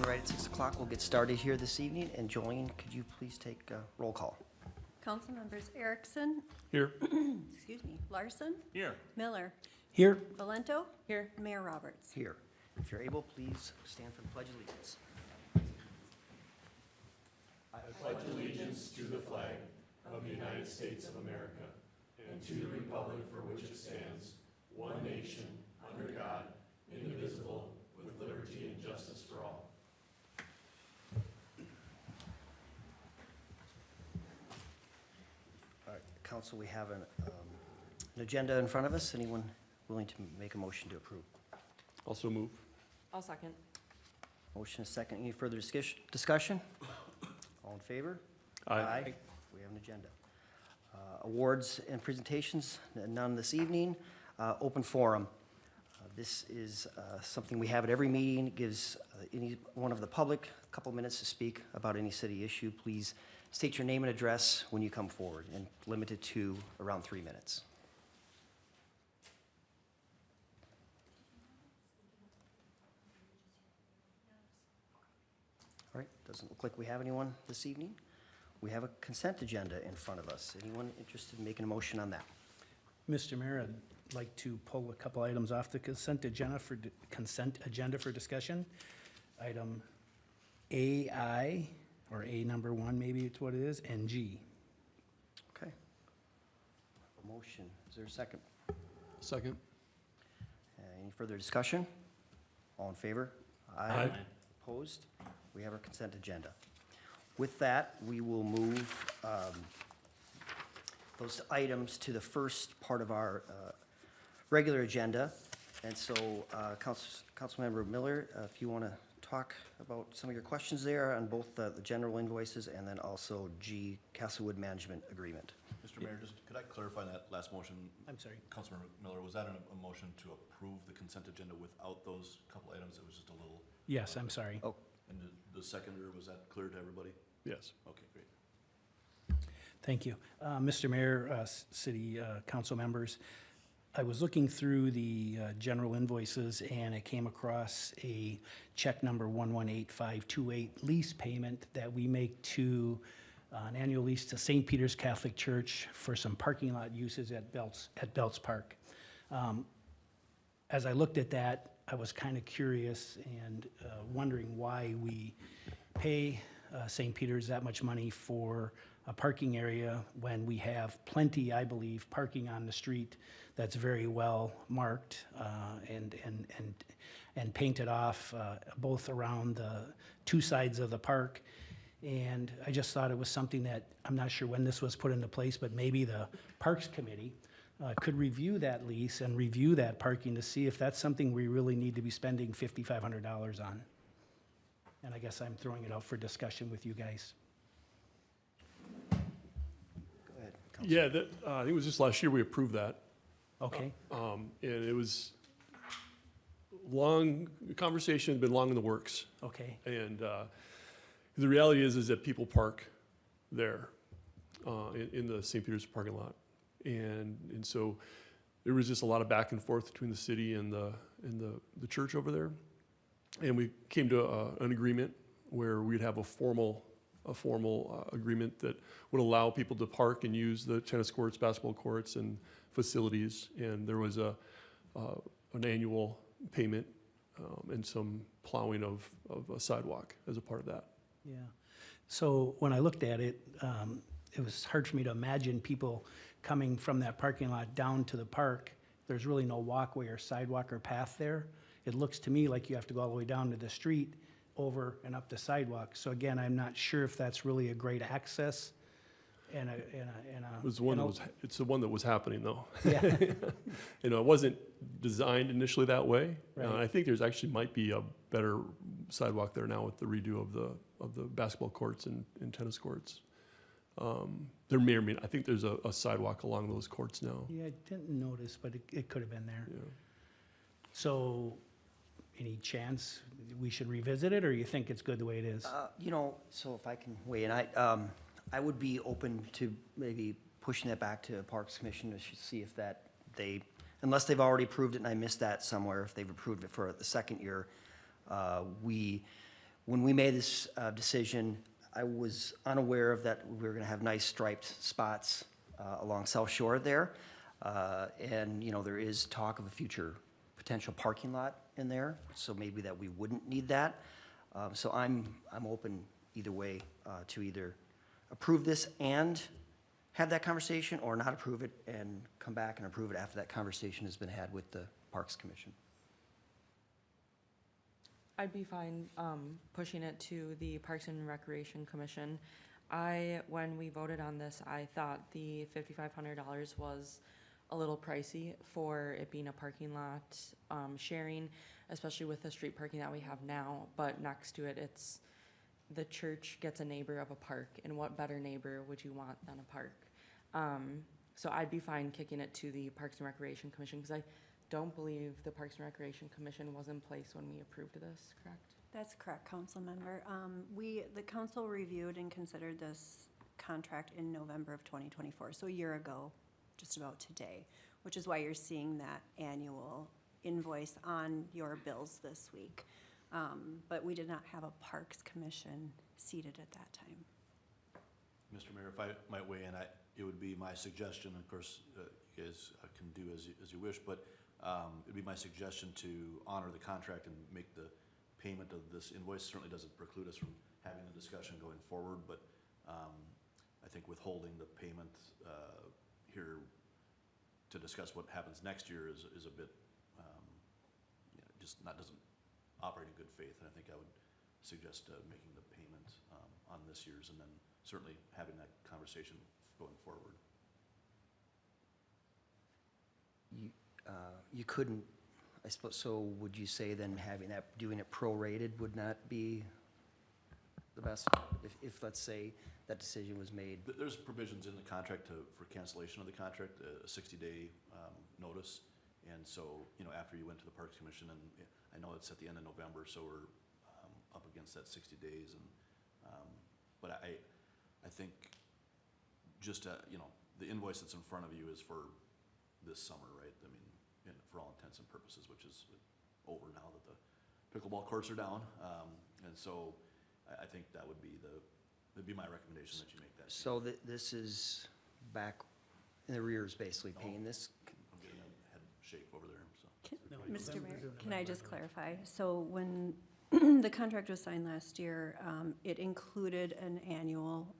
right at 6 o'clock. We'll get started here this evening. And Jolleen, could you please take roll call? Council members Erickson. Here. Excuse me. Larson. Here. Miller. Here. Valento. Here. Mayor Roberts. Here. If you're able, please stand for the Pledge of Allegiance. I pledge allegiance to the flag of the United States of America and to the republic for which it stands, one nation, under God, indivisible, with liberty and justice for all. All right, Council, we have an agenda in front of us. Anyone willing to make a motion to approve? Also move. I'll second. Motion is second. Any further discussion? All in favor? Aye. We have an agenda. Awards and presentations, none this evening. Open forum. This is something we have at every meeting. It gives any one of the public a couple minutes to speak about any city issue. Please state your name and address when you come forward, and limit it to around 3 minutes. All right, doesn't look like we have anyone this evening. We have a consent agenda in front of us. Anyone interested in making a motion on that? Mr. Mayor, I'd like to pull a couple items off the consent agenda for discussion. Item AI, or A number 1, maybe it's what it is, and G. Okay. A motion. Is there a second? Second. Any further discussion? All in favor? Aye. Opposed? We have our consent agenda. With that, we will move those items to the first part of our regular agenda. And so, Councilmember Miller, if you want to talk about some of your questions there on both the general invoices and then also G, Castlewood Management Agreement. Mr. Mayor, just could I clarify that last motion? I'm sorry. Councilmember Miller, was that a motion to approve the consent agenda without those couple items? It was just a little, Yes, I'm sorry. Oh, and the seconder, was that clear to everybody? Yes. Okay, great. Thank you. Mr. Mayor, City Council members, I was looking through the general invoices and I came across a check number 118528 lease payment that we make to an annual lease to St. Peter's Catholic Church for some parking lot uses at Belts Park. As I looked at that, I was kind of curious and wondering why we pay St. Peter's that much money for a parking area when we have plenty, I believe, parking on the street that's very well marked and painted off both around the two sides of the park. And I just thought it was something that, I'm not sure when this was put into place, but maybe the Parks Committee could review that lease and review that parking to see if that's something we really need to be spending $5,500 on. And I guess I'm throwing it out for discussion with you guys. go ahead, Council. Yeah, I think it was just last year we approved that. Okay, And it was long, the conversation had been long in the works. okay, And the reality is that people park there in the St. Peter's parking lot. And so there was just a lot of back and forth between the city and the church over there. And we came to an agreement where we'd have a formal agreement that would allow people to park and use the tennis courts, basketball courts, and facilities. And there was an annual payment and some plowing of a sidewalk as a part of that. yeah. So when I looked at it, it was hard for me to imagine people coming from that parking lot down to the park. There's really no walkway or sidewalk or path there. It looks to me like you have to go all the way down to the street, over and up the sidewalk. So again, I'm not sure if that's really a great access and It's the one that was happening though. yeah, It wasn't designed initially that way. Right. I think there's actually might be a better sidewalk there now with the redo of the basketball courts and tennis courts. There may or may not, I think there's a sidewalk along those courts now. yeah, I didn't notice, but it could have been there. Yeah. So any chance we should revisit it, or you think it's good the way it is? So if I can weigh in, I would be open to maybe pushing that back to Parks Commission to see if unless they've already approved it and I missed that somewhere, if they've approved it for the second year, we When we made this decision, I was unaware of that we were going to have nice striped spots along South Shore there. And, you know, there is talk of a future potential parking lot in there, so maybe that we wouldn't need that. So I'm open either way to either approve this and have that conversation, or not approve it and come back and approve it after that conversation has been had with the Parks Commission. I'd be fine pushing it to the Parks and Recreation Commission. When we voted on this, I thought the $5,500 was a little pricey for it being a parking lot sharing, especially with the street parking that we have now. But next to it, it's the church gets a neighbor of a park, and what better neighbor would you want than a park? So I'd be fine kicking it to the Parks and Recreation Commission, because I don't believe the Parks and Recreation Commission was in place when we approved this, correct? That's correct, council member. The council reviewed and considered this contract in November of 2024, so a year ago, just about today, which is why you're seeing that annual invoice on your bills this week. But we did not have a Parks Commission seated at that time. Mr. Mayor, if I might weigh in, it would be my suggestion, of course, you guys can do as you wish, but it'd be my suggestion to honor the contract and make the payment of this invoice. Certainly doesn't preclude us from having the discussion going forward, but I think withholding the payment here to discuss what happens next year is a bit, doesn't operate in good faith, and I think I would suggest making the payment on this year's, and then certainly having that conversation going forward. You couldn't, I suppose, so would you say then doing it prorated would not be the best? If let's say, that decision was made? There's provisions in the contract for cancellation of the contract, a 60-day notice. And so, you know, after you went to the Parks Commission, and I know it's at the end of November, so we're up against that 60 days. And but I think just, you know, the invoice that's in front of you is for this summer, right? I mean, for all intents and purposes, which is over now that the pickleball courts are down. And so I think that would be that'd be my recommendation, that you make that. So this is back in the rears, basically, No. paying this? I'm getting a head shake over there, so. Mr. Mayor, can I just clarify? So when the contract was signed last year, it included an annual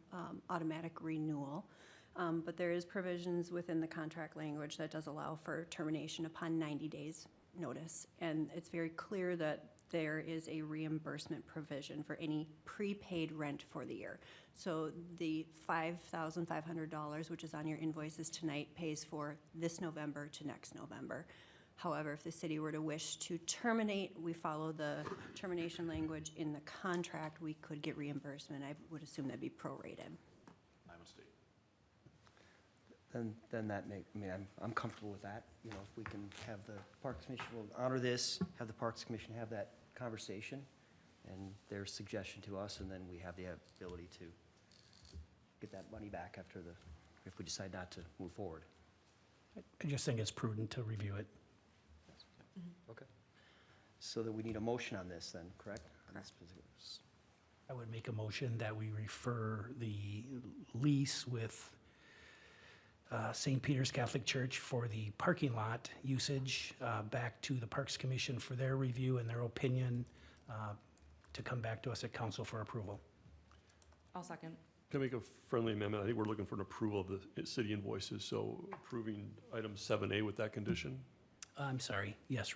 automatic renewal. But there is provisions within the contract language that does allow for termination upon 90 days notice. And it's very clear that there is a reimbursement provision for any prepaid rent for the year. So the $5,500, which is on your invoices tonight, pays for this November to next November. However, if the city were to wish to terminate, we follow the termination language in the contract, we could get reimbursement. I would assume that'd be prorated. My mistake. Then that I'm comfortable with that. You know, if we can have the Parks Commission, will honor this, have the Parks Commission have that conversation and their suggestion to us, and then we have the ability to get that money back if we decide not to move forward. I just think it's prudent to review it. Okay. So that we need a motion on this then, correct? Correct. I would make a motion that we refer the lease with St. Peter's Catholic Church for the parking lot usage back to the Parks Commission for their review and their opinion to come back to us at council for approval. I'll second. Can I make a friendly amendment? I think we're looking for an approval of the city invoices, so approving item 7A with that condition. I'm sorry, yes,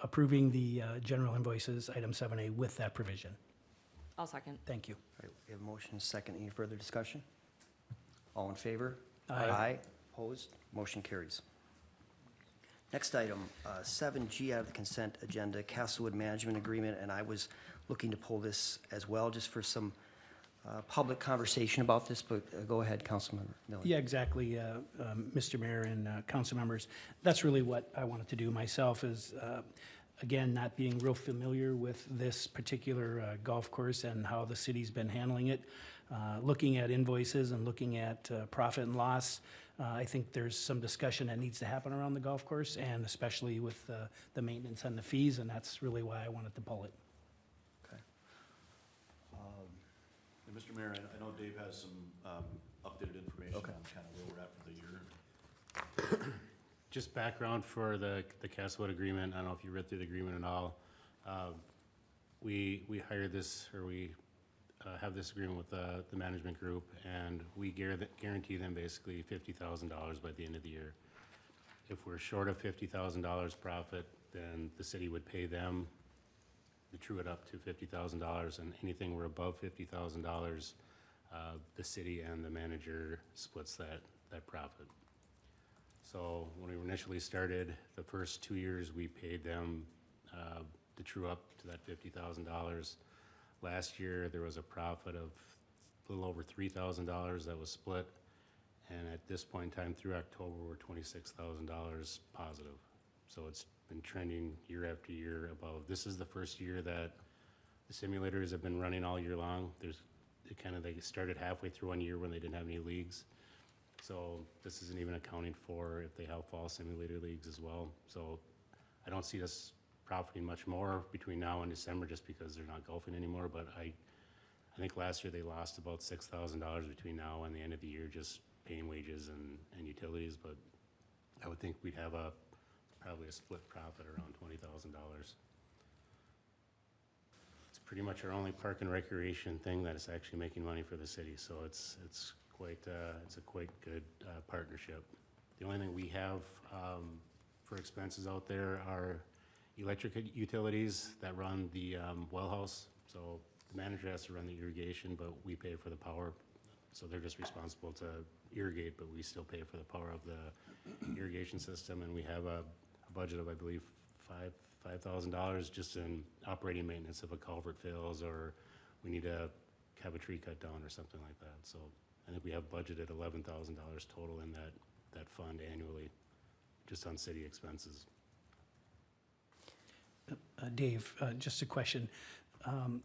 approving the general invoices, item 7A, with that provision. I'll second. Thank you. All right, we have a motion and a second. Any further discussion? All in favor? Aye. Opposed? Motion carries. Next item, 7G out of the consent agenda, Castlewood Management Agreement, and I was looking to pull this as well, just for some public conversation about this, but go ahead, Councilmember Miller. Yeah, exactly, Mr. Mayor and council members. That's really what I wanted to do myself is, again, not being real familiar with this particular golf course and how the city's been handling it. Looking at invoices and looking at profit and loss, I think there's some discussion that needs to happen around the golf course, and especially with the maintenance and the fees, and that's really why I wanted to pull it. Mr. Mayor, I know Dave has some updated information on kind of where we're at for the year. Just background for the Castlewood agreement, I don't know if you read through the agreement at all. We hired this, or we have this agreement with the management group, and we guarantee them basically $50,000 by the end of the year. If we're short of $50,000 profit, then the city would pay them to true it up to $50,000, and anything we're above $50,000, the city and the manager splits that profit. So when we initially started, the first 2 years, we paid them to true up to that $50,000. Last year, there was a profit of a little over $3,000 that was split, and at this point in time, through October, we're $26,000 positive. So it's been trending year after year above. This is the first year that the simulators have been running all year long. They started halfway through one year when they didn't have any leagues. So this isn't even accounting for if they have fall simulator leagues as well. So I don't see us profiting much more between now and December just because they're not golfing anymore. But I think last year they lost about $6,000 between now and the end of the year just paying wages and utilities. But I would think we'd have probably a split profit around $20,000. It's pretty much our only park and recreation thing that is actually making money for the city. So it's a quite good partnership. The only thing we have for expenses out there are electric utilities that run the well house. So the manager has to run the irrigation, but we pay for the power. So they're just responsible to irrigate, but we still pay for the power of the irrigation system. And we have a budget of, I believe, $5,000 just in operating maintenance if a culvert fails or we need to have a tree cut down or something like that. So I think we have budgeted $11,000 total in that fund annually, just on city expenses. Dave, just a question.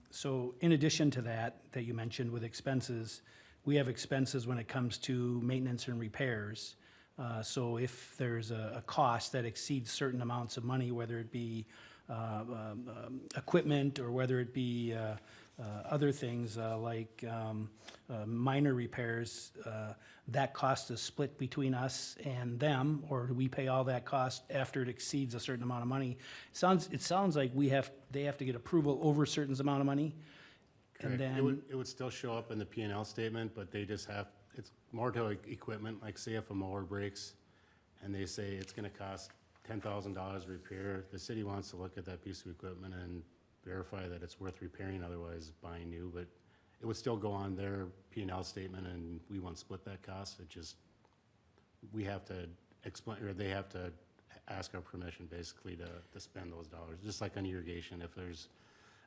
So in addition to that you mentioned with expenses, we have expenses when it comes to maintenance and repairs. So if there's a cost that exceeds certain amounts of money, whether it be equipment or whether it be other things like minor repairs, that cost is split between us and them, or do we pay all that cost after it exceeds a certain amount of money? It sounds like they have to get approval over a certain amount of money, and Correct. then It would still show up in the P&L statement, but they just have, it's more to equipment, like say if a mower breaks and they say it's gonna cost $10,000 to repair, the city wants to look at that piece of equipment and verify that it's worth repairing, otherwise buying new, but it would still go on their P&L statement and we won't split that cost. It just, we have to explain, or they have to ask our permission basically to spend those dollars. Just like on irrigation, if there's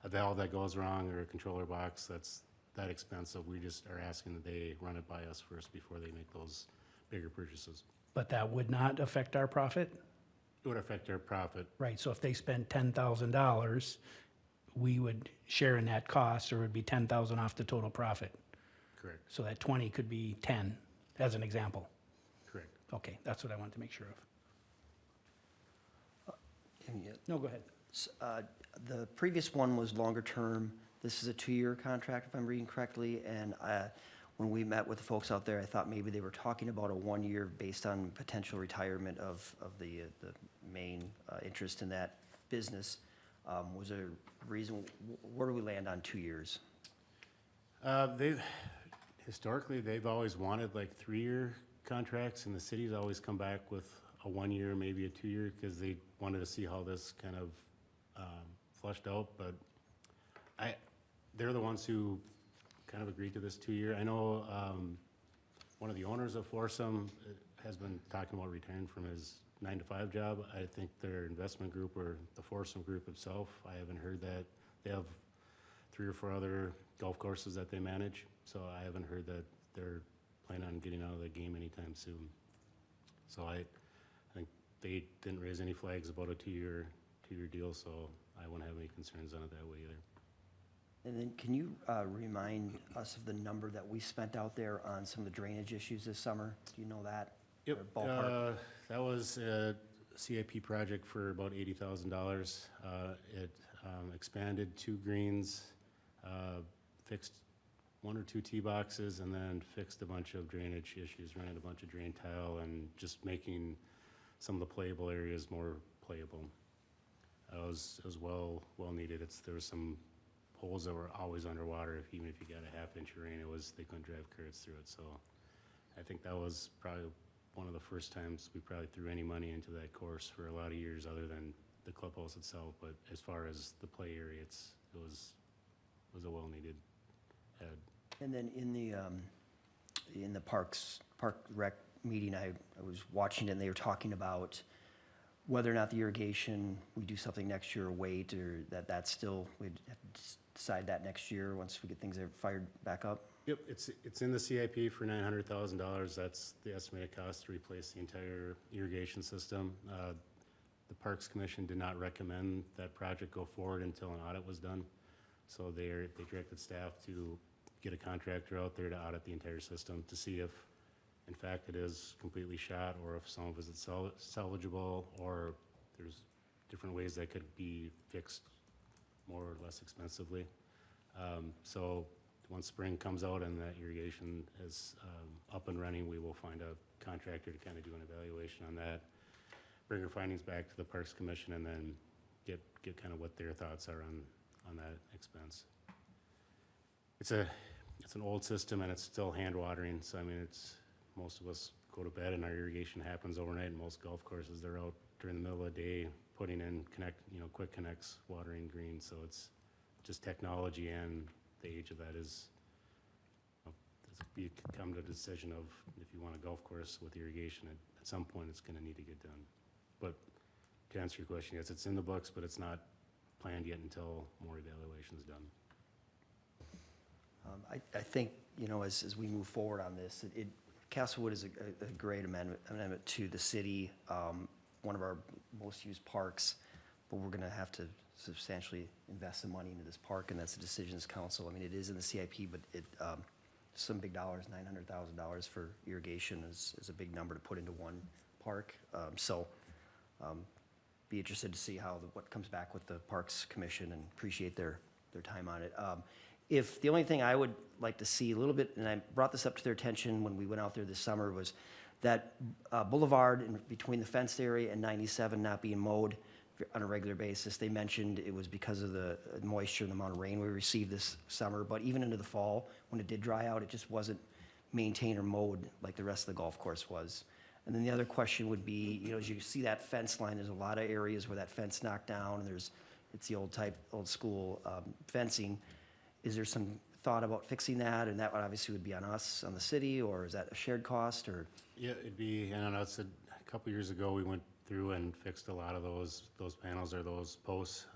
a valve that goes wrong or a controller box that's that expensive, we just are asking that they run it by us first before they make those bigger purchases. but that would not affect our profit? It would affect our profit. Right, so if they spend $10,000, we would share in that cost, or it would be 10,000 off the total profit. Correct. So that 20 could be 10, as an example. Correct. Okay, that's what I wanted to make sure of. And yet, No, go ahead. The previous one was longer term. This is a 2-year contract, if I'm reading correctly, and when we met with the folks out there, I thought maybe they were talking about a 1-year based on potential retirement of the main interest in that business. Was there a reason, where do we land on 2 years? Historically, they've always wanted like 3-year contracts, and the city's always come back with a 1-year, maybe a 2-year, because they wanted to see how this kind of flushed out, but they're the ones who kind of agreed to this 2-year. I know one of the owners of Foursome has been talking about retiring from his 9-to-5 job. I think their investment group, or the Foursome group itself, I haven't heard that. They have 3 or 4 other golf courses that they manage, so I haven't heard that they're planning on getting out of the game anytime soon. So I think they didn't raise any flags about a 2-year deal, so I wouldn't have any concerns on it that way either. And then can you remind us of the number that we spent out there on some of the drainage issues this summer? Do you know that? Yep, Or ballpark? that was a CIP project for about $80,000. It expanded 2 greens, fixed one or two tee boxes and then fixed a bunch of drainage issues, running a bunch of drain tile and just making some of the playable areas more playable. It was well needed. There was some holes that were always underwater. Even if you got a half-inch of rain, they couldn't drive carts through it. So I think that was probably one of the first times we probably threw any money into that course for a lot of years, other than the clubhouse itself. But as far as the play area, it was a well-needed add. And then in the park rec meeting, I was watching it, and they were talking about whether or not the irrigation, we do something next year or wait, or that's still, we'd have to decide that next year once we get things fired back up. Yep, it's in the CIP for $900,000. That's the estimated cost to replace the entire irrigation system. The Parks Commission did not recommend that project go forward until an audit was done. So they directed staff to get a contractor out there to audit the entire system to see if, in fact, it is completely shot, or if some of it is salvageable, or there's different ways that could be fixed more or less expensively. So once spring comes out and that irrigation is up and running, we will find a contractor to kind of do an evaluation on that, bring our findings back to the Parks Commission, and then get kind of what their thoughts are on that expense. It's an old system, and it's still hand watering. So I mean, most of us go to bed and our irrigation happens overnight. And most golf courses, they're out during the middle of the day putting in quick connects, watering green. So it's just technology, and the age of that is, you come to a decision of if you want a golf course with irrigation, at some point it's going to need to get done. But to answer your question, yes, it's in the books, but it's not planned yet until more evaluation is done. I think, as we move forward on this, Castlewood is a great amendment to the city, one of our most used parks, but we're going to have to substantially invest some money into this park, and that's the Decisions Council. I mean, it is in the CIP, but some big dollars, $900,000 for irrigation is a big number to put into one park. Be interested to see what comes back with the Parks Commission, and appreciate their time on it. If the only thing I would like to see a little bit, and I brought this up to their attention when we went out there this summer, was that boulevard between the fenced area and 97 not being mowed on a regular basis. They mentioned it was because of the moisture and the amount of rain we received this summer, but even into the fall, when it did dry out, it just wasn't maintained or mowed like the rest of the golf course was. And then the other question would be, as you see that fence line, there's a lot of areas where that fence knocked down, and it's the old school fencing. Is there some thought about fixing that? And that obviously would be on us, on the city, or is that a shared cost, or? Yeah, it'd be, I don't know, a couple years ago, we went through and fixed a lot of those panels or those posts.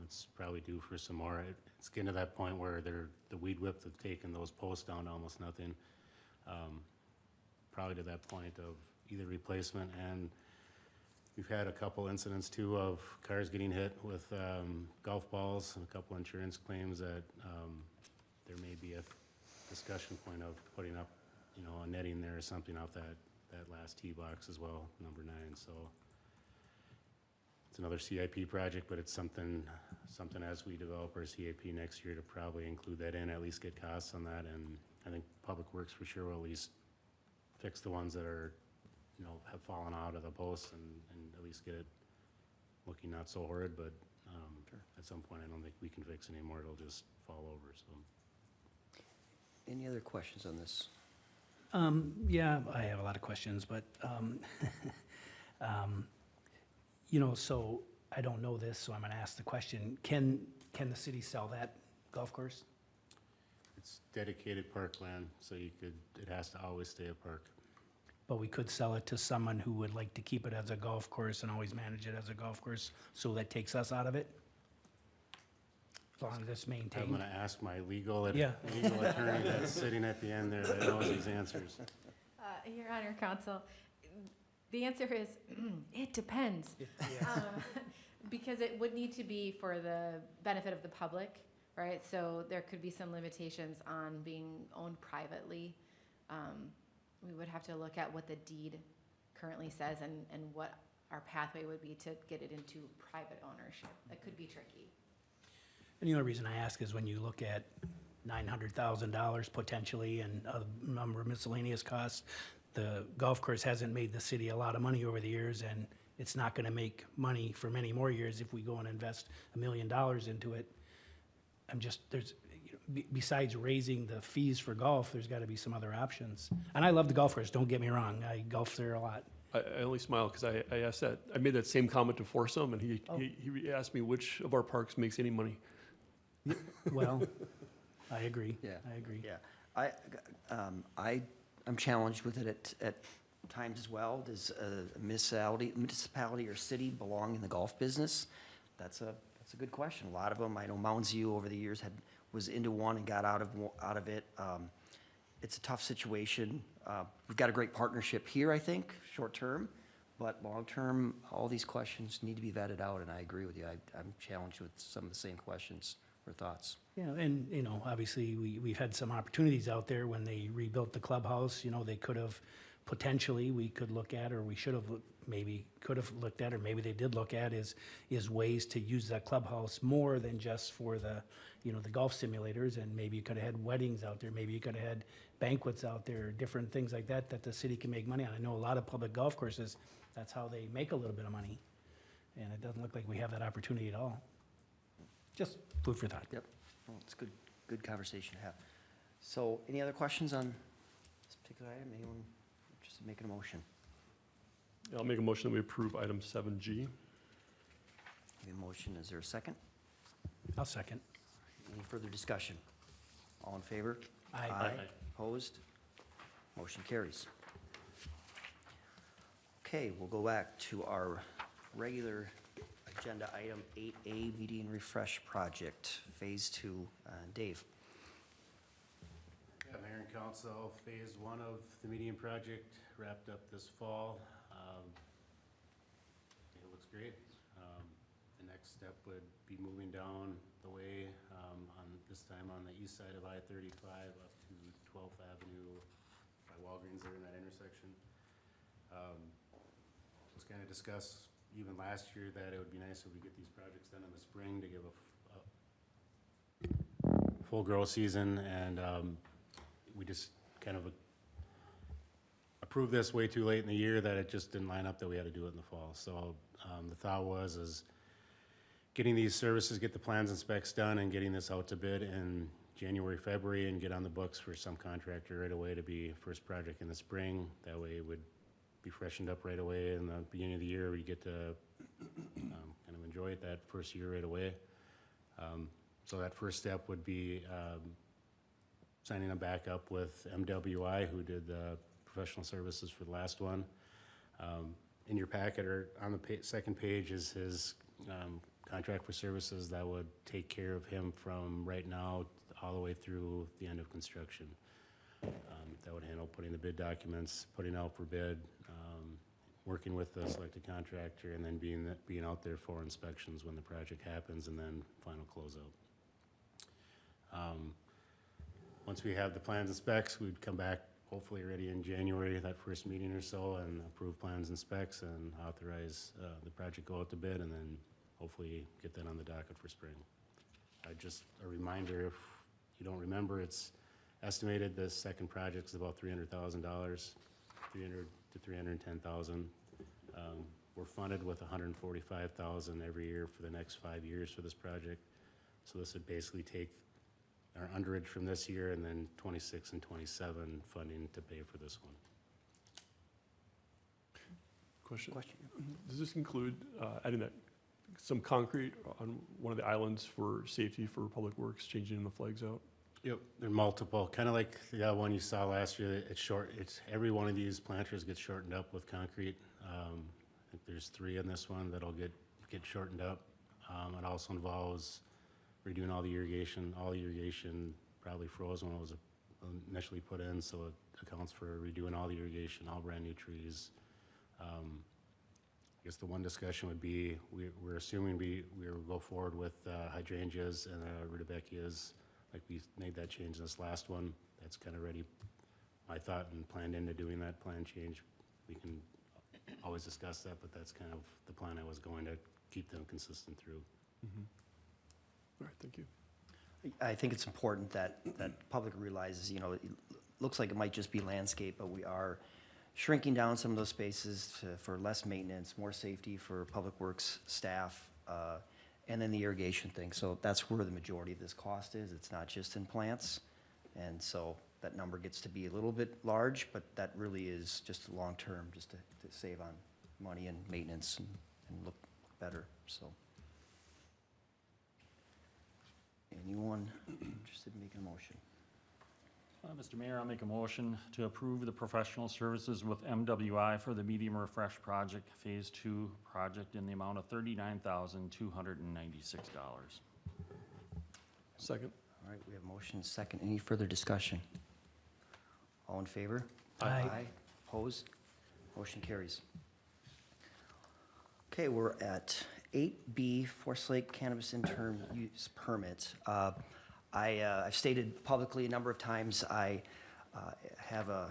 It's probably due for some more. It's getting to that point where the weed whip have taken those posts down to almost nothing. Probably to that point of either replacement, and we've had a couple incidents too of cars getting hit with golf balls, and a couple insurance claims that there may be a discussion point of putting up, a netting there or something off that last tee box as well, number 9. So it's another CIP project, but it's something as we develop our CIP next year to probably include that in, at least get costs on that. And I think Public Works for sure will at least fix the ones that are, have fallen out of the posts, and at least get it looking not so horrid. But at some point, I don't think we can fix it anymore. It'll just fall over. So, Any other questions on this? Yeah, I have a lot of questions, but, so I don't know this, so I'm gonna ask the question. Can the city sell that golf course? it's dedicated parkland, so it has to always stay a park. But we could sell it to someone who would like to keep it as a golf course and always manage it as a golf course, so that takes us out of it? As long as it's I'm maintained? gonna ask my legal Yeah. attorney that's sitting at the end there that knows these answers. Your Honor, Counsel, the answer is, it depends. Because it would need to be for the benefit of the public, right? So there could be some limitations on being owned privately. We would have to look at what the deed currently says and what our pathway would be to get it into private ownership. That could be tricky. And the only reason I ask is when you look at $900,000 potentially, and a number of miscellaneous costs. The golf course hasn't made the city a lot of money over the years, and it's not gonna make money for many more years if we go and invest $1 million into it. Besides raising the fees for golf, there's gotta be some other options. And I love the golf course, don't get me wrong, I golf there a lot. I only smile because I asked that, I made that same comment to Forsum, and he asked me which of our parks makes any money. Well, I agree. Yeah. I agree. Yeah, I'm challenged with it at times as well. Does a municipality or city belong in the golf business? That's a good question. A lot of them, I know Mounds View over the years was into one and got out of it. It's a tough situation. We've got a great partnership here, I think, short term, but long term, all these questions need to be vetted out, and I agree with you. I'm challenged with some of the same questions or thoughts. Yeah, and, obviously, we've had some opportunities out there when they rebuilt the clubhouse, they could have, potentially, we could look at, or we should have, maybe could have looked at, or maybe they did look at, is ways to use that clubhouse more than just for the golf simulators, and maybe you could have had weddings out there, maybe you could have had banquets out there, different things like that the city can make money on. I know a lot of public golf courses, that's how they make a little bit of money, and it doesn't look like we have that opportunity at all. Just food for thought. Yep, well, it's good conversation to have. So, any other questions on this particular item? Anyone interested in making a motion? I'll make a motion that we approve item 7G. Any motion, is there a second? I'll second. Any further discussion? All in favor? Aye. Opposed? Motion carries. Okay, we'll go back to our regular agenda item 8A, Meeting Refresh Project, Phase 2. Dave? Yeah, Mayor and Council, Phase 1 of the median project wrapped up this fall. It looks great. The next step would be moving down the way, this time on the east side of I-35 up to 12th Avenue by Walgreens there in that intersection. Was kind of discussed even last year that it would be nice if we get these projects done in the spring to give a full grow season, and we just kind of approved this way too late in the year that it just didn't line up that we had to do it in the fall. So the thought is getting these services, get the plans and specs done, and getting this out to bid in January, February, and get on the books for some contractor right away to be first project in the spring. That way it would be freshened up right away in the beginning of the year. We get to kind of enjoy it that first year right away. So that first step would be signing them back up with MWI, who did the professional services for the last one. In your packet or on the second page is his contract for services that would take care of him from right now all the way through the end of construction. That would handle putting the bid documents, putting out for bid, working with the selected contractor, and then being out there for inspections when the project happens, and then final closeout. Once we have the plans and specs, we'd come back hopefully ready in January, that first meeting or so, and approve plans and specs and authorize the project go out to bid, and then hopefully get that on the docket for spring. Just a reminder, if you don't remember, it's estimated the second project is about $300,000, $300,000 to $310,000. We're funded with $145,000 every year for the next 5 years for this project. So this would basically take our underage from this year and then 26 and 27 funding to pay for this one. Question? Question? Does this include adding some concrete on one of the islands for safety for public works, changing the flags out? Yep, they're multiple, kind of like the one you saw last year. It's every one of these planters gets shortened up with concrete. I think there's 3 in this one that'll get shortened up. It also involves redoing all the irrigation. All the irrigation probably froze when it was initially put in, so it accounts for redoing all the irrigation, all brand new trees. I guess the one discussion would be, we're assuming we will go forward with hydrangeas and rudbeckias, like we made that change in this last one. That's kind of ready, I thought, and planned into doing that plan change. We can always discuss that, but that's kind of the plan I was going to keep them consistent through. All right, thank you. I think it's important that the public realizes, you know, it looks like it might just be landscape, but we are shrinking down some of those spaces for less maintenance, more safety for public works staff, and then the irrigation thing. So that's where the majority of this cost is. It's not just in plants. And so that number gets to be a little bit large, but that really is just long-term, just to save on money and maintenance and look better, so. Anyone interested in making a motion? Mr. Mayor, I'll make a motion to approve the professional services with MWI for the Medium Refresh Project, Phase 2 project in the amount of $39,296. Second. All right, we have motion and second. Any further discussion? All in favor? Aye. Opposed? Motion carries. Okay, we're at 8B, Forest Lake Cannabis Interim Use Permit. I've stated publicly a number of times, I have an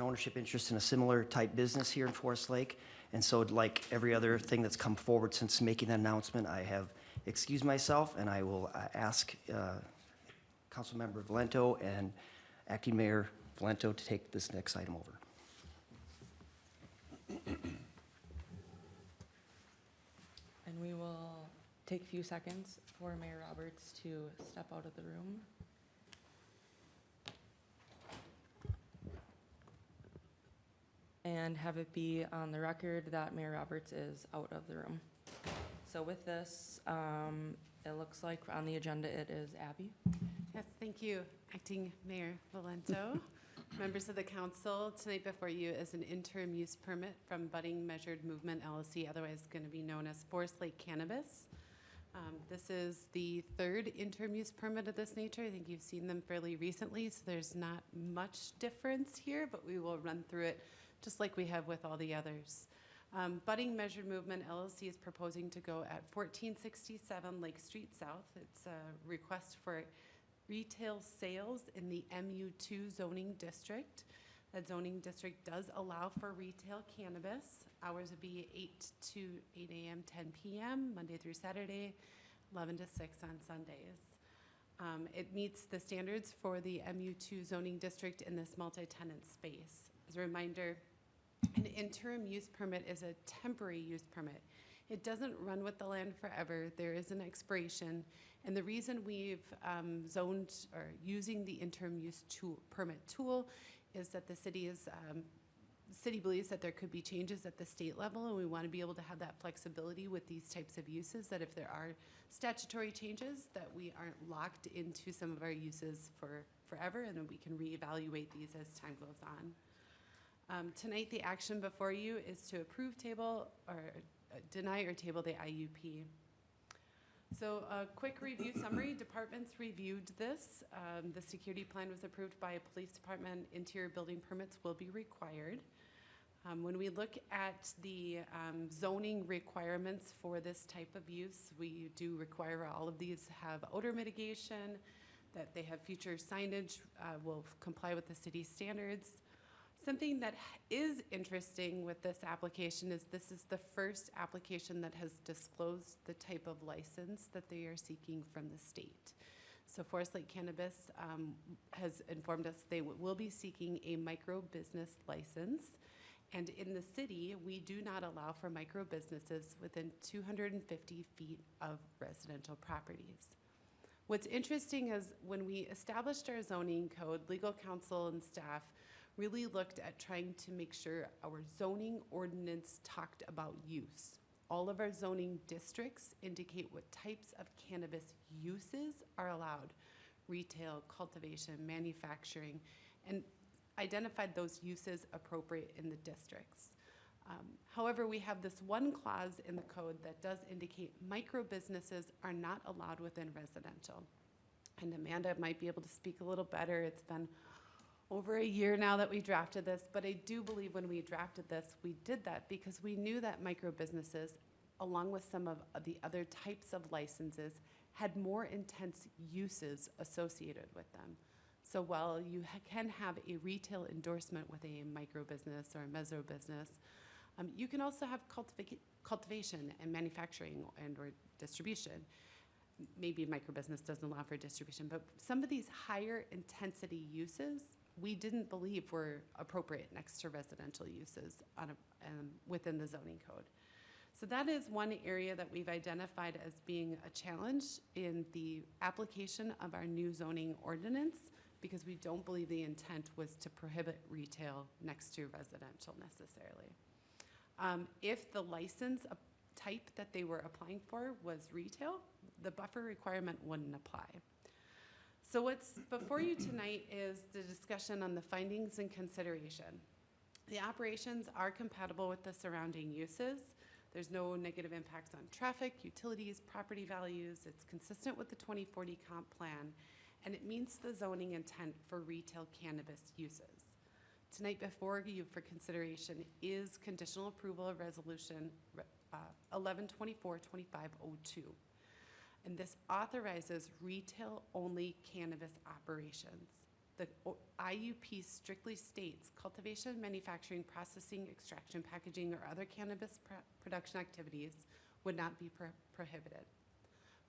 ownership interest in a similar type business here in Forest Lake. And so like every other thing that's come forward since making that announcement, I have excused myself, and I will ask Councilmember Valento and Acting Mayor Valento to take this next item over. And we will take a few seconds for Mayor Roberts to step out of the room. And have it be on the record that Mayor Roberts is out of the room. So with this, it looks like on the agenda it is Abby. Yes, thank you, Acting Mayor Valento. Members of the council, tonight before you is an interim use permit from Budding Measured Movement LLC, otherwise going to be known as Forest Lake Cannabis. This is the third interim use permit of this nature. I think you've seen them fairly recently, so there's not much difference here, but we will run through it just like we have with all the others. Budding Measured Movement LLC is proposing to go at 1467 Lake Street South. It's a request for retail sales in the MU2 zoning district. That zoning district does allow for retail cannabis. Hours would be 8 to 8 a.m., 10 p.m., Monday through Saturday, 11 to 6 on Sundays. It meets the standards for the MU2 zoning district in this multi-tenant space. As a reminder, an interim use permit is a temporary use permit. It doesn't run with the land forever. There is an expiration. And the reason we've zoned or using the interim use permit tool is that the city believes that there could be changes at the state level, and we want to be able to have that flexibility with these types of uses, that if there are statutory changes, that we aren't locked into some of our uses for forever, and then we can reevaluate these as time goes on. Tonight, the action before you is to approve, table, or deny or table the IUP. So a quick review summary. Departments reviewed this. The security plan was approved by a police department. Interior building permits will be required. When we look at the zoning requirements for this type of use, we do require all of these have odor mitigation, that they have future signage, will comply with the city standards. Something that is interesting with this application is this is the first application that has disclosed the type of license that they are seeking from the state. So Forest Lake Cannabis has informed us they will be seeking a micro business license. And in the city, we do not allow for micro businesses within 250 feet of residential properties. What's interesting is when we established our zoning code, legal counsel and staff really looked at trying to make sure our zoning ordinance talked about use. All of our zoning districts indicate what types of cannabis uses are allowed: retail, cultivation, manufacturing, and identified those uses appropriate in the districts. However, we have this one clause in the code that does indicate micro businesses are not allowed within residential. And Amanda might be able to speak a little better. It's been over a year now that we drafted this, but I do believe when we drafted this, we did that because we knew that micro businesses, along with some of the other types of licenses, had more intense uses associated with them. So while you can have a retail endorsement with a micro business or a meso business, you can also have cultivation and manufacturing and or distribution. maybe microbusiness doesn't allow for distribution, but some of these higher intensity uses, we didn't believe were appropriate next to residential uses within the zoning code. So that is one area that we've identified as being a challenge in the application of our new zoning ordinance, because we don't believe the intent was to prohibit retail next to residential necessarily. If the license type that they were applying for was retail, the buffer requirement wouldn't apply. So what's before you tonight is the discussion on the findings and consideration. The operations are compatible with the surrounding uses. There's no negative impacts on traffic, utilities, property values. It's consistent with the 2040 comp plan, and it meets the zoning intent for retail cannabis uses. Tonight before you for consideration is conditional approval of resolution 1124-2502. And this authorizes retail-only cannabis operations. The IUP strictly states cultivation, manufacturing, processing, extraction, packaging, or other cannabis production activities would not be prohibited.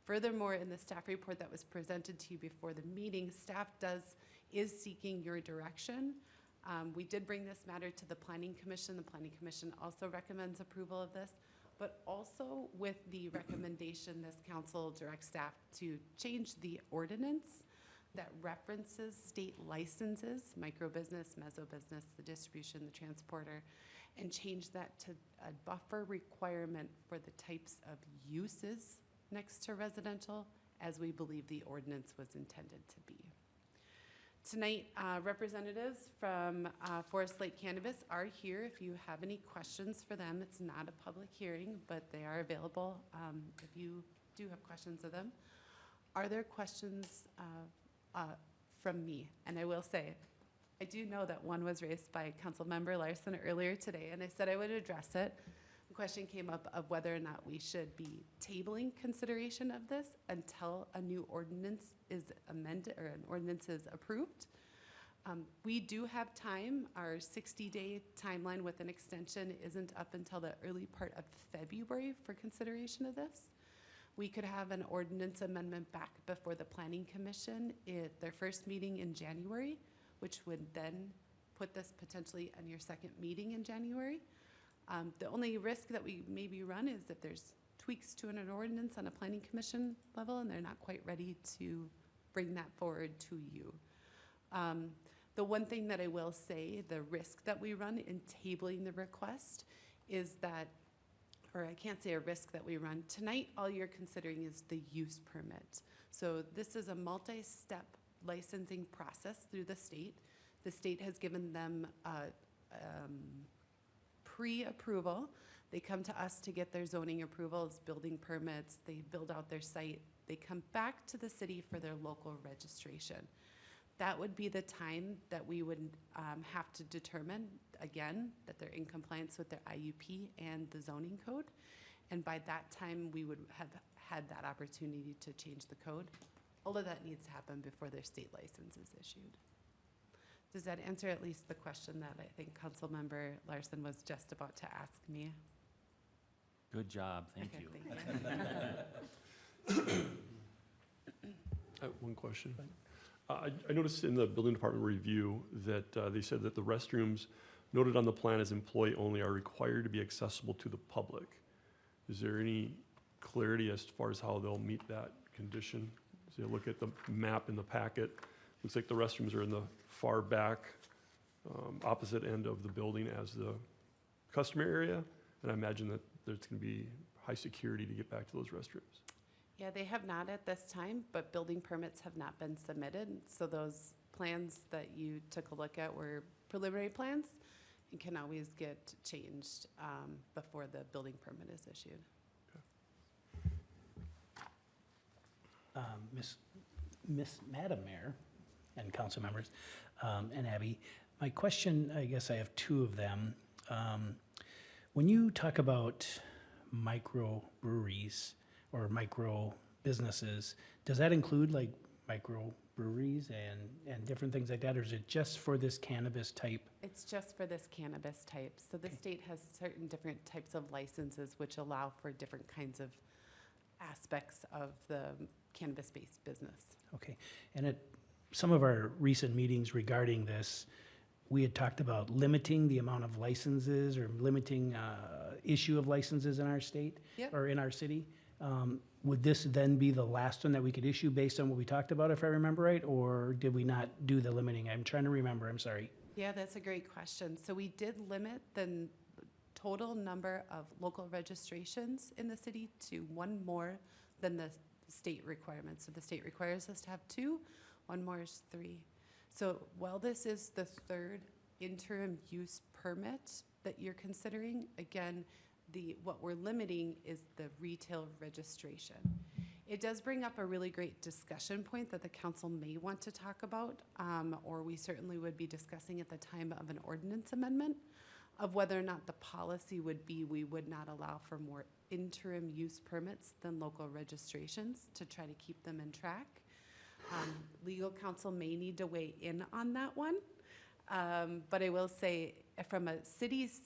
Furthermore, in the staff report that was presented to you before the meeting, staff is seeking your direction. We did bring this matter to the Planning Commission. The Planning Commission also recommends approval of this, but also with the recommendation, this council directs staff to change the ordinance that references state licenses, microbusiness, mesobusiness, the distribution, the transporter, and change that to a buffer requirement for the types of uses next to residential, as we believe the ordinance was intended to be. Tonight, representatives from Forest Lake Cannabis are here. If you have any questions for them, it's not a public hearing, but they are available if you do have questions of them. Are there questions from me? And I will say, I do know that one was raised by Councilmember Larson earlier today, and I said I would address it. The question came up of whether or not we should be tabling consideration of this until a new ordinance is amended or an ordinance is approved. We do have time. Our 60-day timeline with an extension isn't up until the early part of February for consideration of this. We could have an ordinance amendment back before the Planning Commission at their first meeting in January, which would then put this potentially on your second meeting in January. The only risk that we maybe run is if there's tweaks to an ordinance on a Planning Commission level and they're not quite ready to bring that forward to you. The one thing that I will say, the risk that we run in tabling the request is that, or I can't say a risk that we run. Tonight, all you're considering is the use permit. So this is a multi-step licensing process through the state. The state has given them pre-approval. They come to us to get their zoning approvals, building permits, they build out their site. They come back to the city for their local registration. That would be the time that we would have to determine, again, that they're in compliance with their IUP and the zoning code. And by that time, we would have had that opportunity to change the code. All of that needs to happen before their state license is issued. Does that answer at least the question that I think Councilmember Larson was just about to ask me? Good job, thank Okay, you. Thank you. I have one question. I noticed in the building department review that they said that the restrooms noted on the plan as employee only are required to be accessible to the public. Is there any clarity as far as how they'll meet that condition? So you look at the map in the packet, looks like the restrooms are in the far back, opposite end of the building as the customer area, and I imagine that there's going to be high security to get back to those restrooms. Yeah, they have not at this time, but building permits have not been submitted. So those plans that you took a look at were preliminary plans and can always get changed before the building permit is issued. Madam Mayor and council members and Abby, my question, I guess I have two of them. When you talk about micro breweries or micro businesses, does that include like micro breweries and different things like that, or is it just for this cannabis type? It's just for this cannabis type. So the state has certain different types of licenses which allow for different kinds of aspects of the cannabis-based business. Okay, and at some of our recent meetings regarding this, we had talked about limiting the amount of licenses or limiting issue of licenses in our state Yep. or in our city. Would this then be the last one that we could issue based on what we talked about, if I remember right? Or did we not do the limiting? I'm trying to remember, I'm sorry. Yeah, that's a great question. So we did limit the total number of local registrations in the city to one more than the state requirements. So the state requires us to have 2, one more is 3. So while this is the 3rd interim use permit that you're considering, again, what we're limiting is the retail registration. It does bring up a really great discussion point that the council may want to talk about, or we certainly would be discussing at the time of an ordinance amendment, of whether or not the policy would be we would not allow for more interim use permits than local registrations to try to keep them in track. Legal counsel may need to weigh in on that one. But I will say, from a city's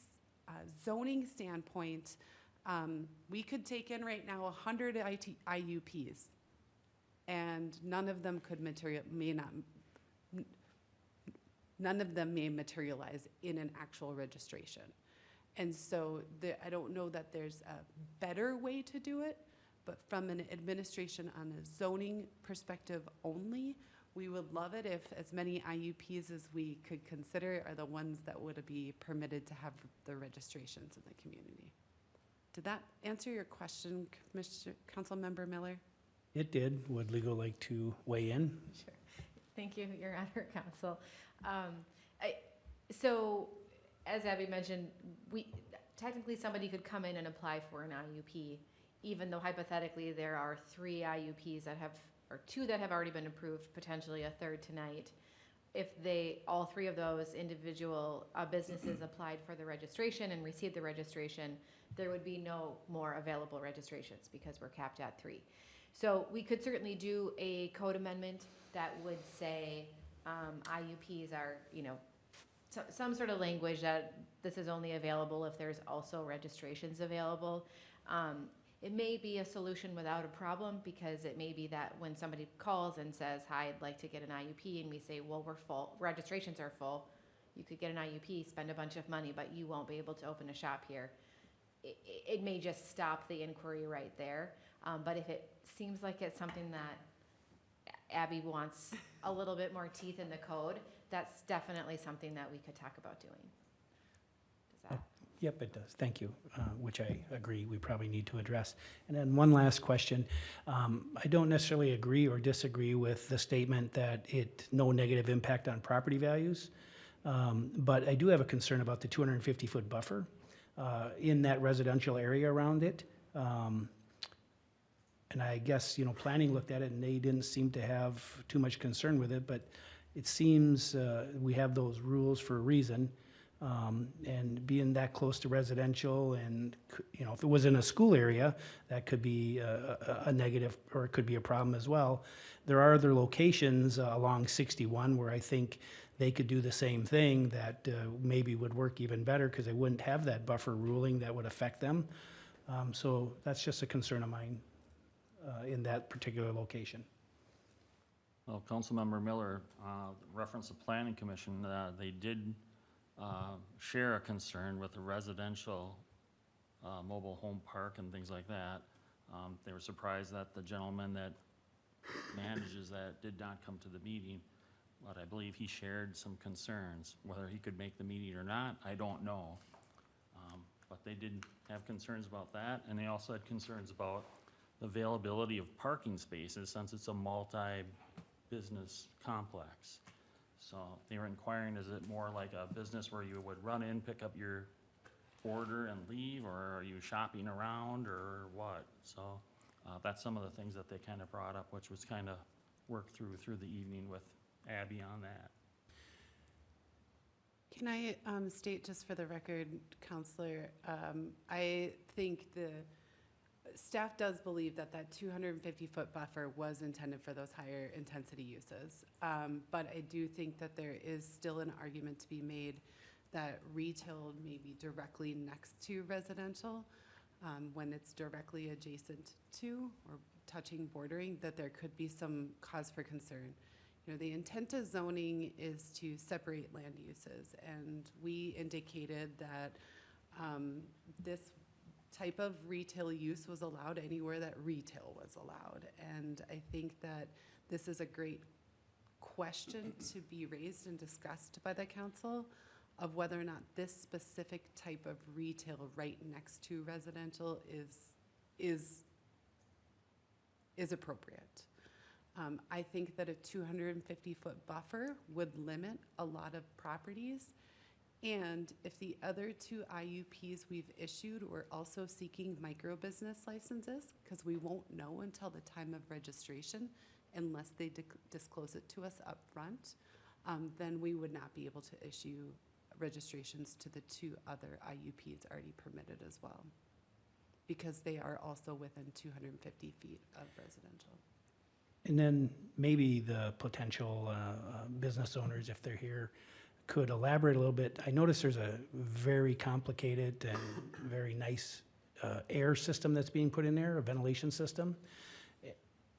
zoning standpoint, we could take in right now 100 IUPs, and none of them may materialize in an actual registration. And so I don't know that there's a better way to do it, but from an administration on a zoning perspective only, we would love it if as many IUPs as we could consider are the ones that would be permitted to have the registrations in the community. Did that answer your question, Councilmember Miller? It did. Would legal like to weigh in? Sure. Thank you, Your Honor, Counsel. So, as Abby mentioned, technically somebody could come in and apply for an IUP, even though hypothetically there are 3 IUPs that have, or 2 that have already been approved, potentially a 3rd tonight. If all 3 of those individual businesses applied for the registration and received the registration, there would be no more available registrations because we're capped at 3. So we could certainly do a code amendment that would say IUPs are, some sort of language that this is only available if there's also registrations available. It may be a solution without a problem, because it may be that when somebody calls and says, hi, I'd like to get an IUP, and we say, well, we're full, registrations are full, you could get an IUP, spend a bunch of money, but you won't be able to open a shop here. It may just stop the inquiry right there. But if it seems like it's something that Abby wants a little bit more teeth in the code, that's definitely something that we could talk about doing. Does that? Yep, it does. Thank you, which I agree we probably need to address. And then one last question. I don't necessarily agree or disagree with the statement that no negative impact on property values, but I do have a concern about the 250-foot buffer in that residential area around it. And I guess, planning looked at it and they didn't seem to have too much concern with it, but it seems we have those rules for a reason. And being that close to residential and, if it was in a school area, that could be a negative, or it could be a problem as well. There are other locations along 61 where I think they could do the same thing that maybe would work even better, because they wouldn't have that buffer ruling that would affect them. So that's just a concern of mine in that particular location. Well, Councilmember Miller, reference the Planning Commission, they did share a concern with the residential mobile home park and things like that. They were surprised that the gentleman that manages that did not come to the meeting, but I believe he shared some concerns. Whether he could make the meeting or not, I don't know. But they did have concerns about that, and they also had concerns about the availability of parking spaces, since it's a multi-business complex. So they were inquiring, is it more like a business where you would run in, pick up your order and leave, or are you shopping around, or what? So that's some of the things that they kind of brought up, which was kind of worked through the evening with Abby on that. Can I state just for the record, Counselor, I think the staff does believe that 250-foot buffer was intended for those higher intensity uses. But I do think that there is still an argument to be made that retail may be directly next to residential when it's directly adjacent to or touching bordering, that there could be some cause for concern. You know, the intent of zoning is to separate land uses, and we indicated that this type of retail use was allowed anywhere that retail was allowed. And I think that this is a great question to be raised and discussed by the council of whether or not this specific type of retail right next to residential is appropriate. I think that a 250-foot buffer would limit a lot of properties. And if the other two IUPs we've issued were also seeking micro business licenses, because we won't know until the time of registration unless they disclose it to us up front, then we would not be able to issue registrations to the two other IUPs already permitted as well, because they are also within 250 feet of residential. And then maybe the potential business owners, if they're here, could elaborate a little bit. I notice there's a very complicated and very nice air system that's being put in there, a ventilation system.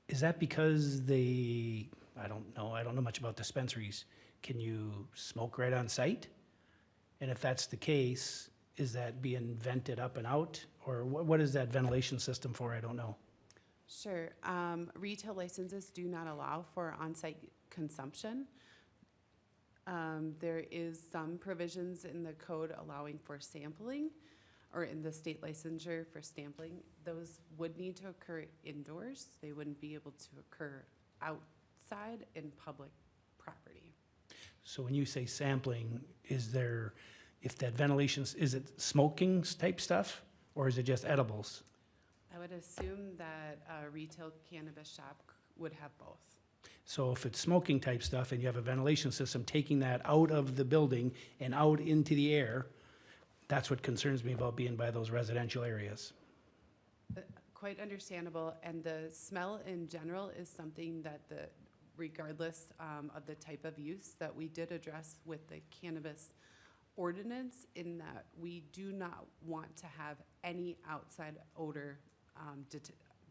Is that because I don't know much about dispensaries. Can you smoke right on site? And if that's the case, is that being vented up and out? Or what is that ventilation system for? I don't know. Sure. Retail licenses do not allow for on-site consumption. There is some provisions in the code allowing for sampling, or in the state licensure for sampling. Those would need to occur indoors. They wouldn't be able to occur outside in public property. So when you say sampling, is that ventilation, is it smoking type stuff? Or is it just edibles? I would assume that a retail cannabis shop would have both. So if it's smoking type stuff and you have a ventilation system taking that out of the building and out into the air, that's what concerns me about being by those residential areas. Quite understandable, and the smell in general is something that regardless of the type of use, that we did address with the cannabis ordinance, in that we do not want to have any outside odor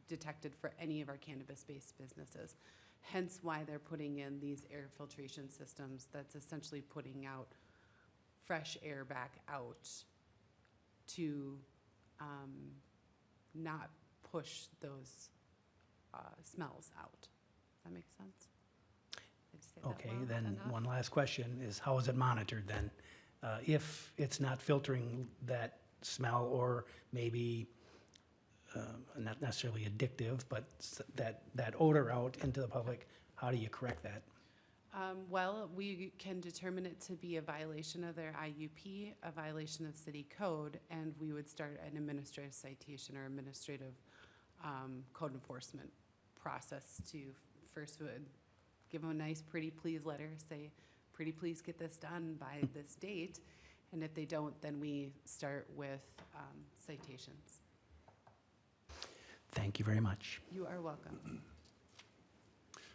detected for any of our cannabis-based businesses. Hence why they're putting in these air filtration systems that's essentially putting out fresh air back out to not push those smells out. Does that make sense? Did I say that Okay, well then enough? one last question is, how is it monitored then? If it's not filtering that smell, or maybe not necessarily addictive, but that odor out into the public, how do you correct that? Well, we can determine it to be a violation of their IUP, a violation of city code, and we would start an administrative citation or administrative code enforcement process. To first would give them a nice pretty please letter, say, pretty please get this done by this date, and if they don't, then we start with citations. Thank you very much. You are welcome.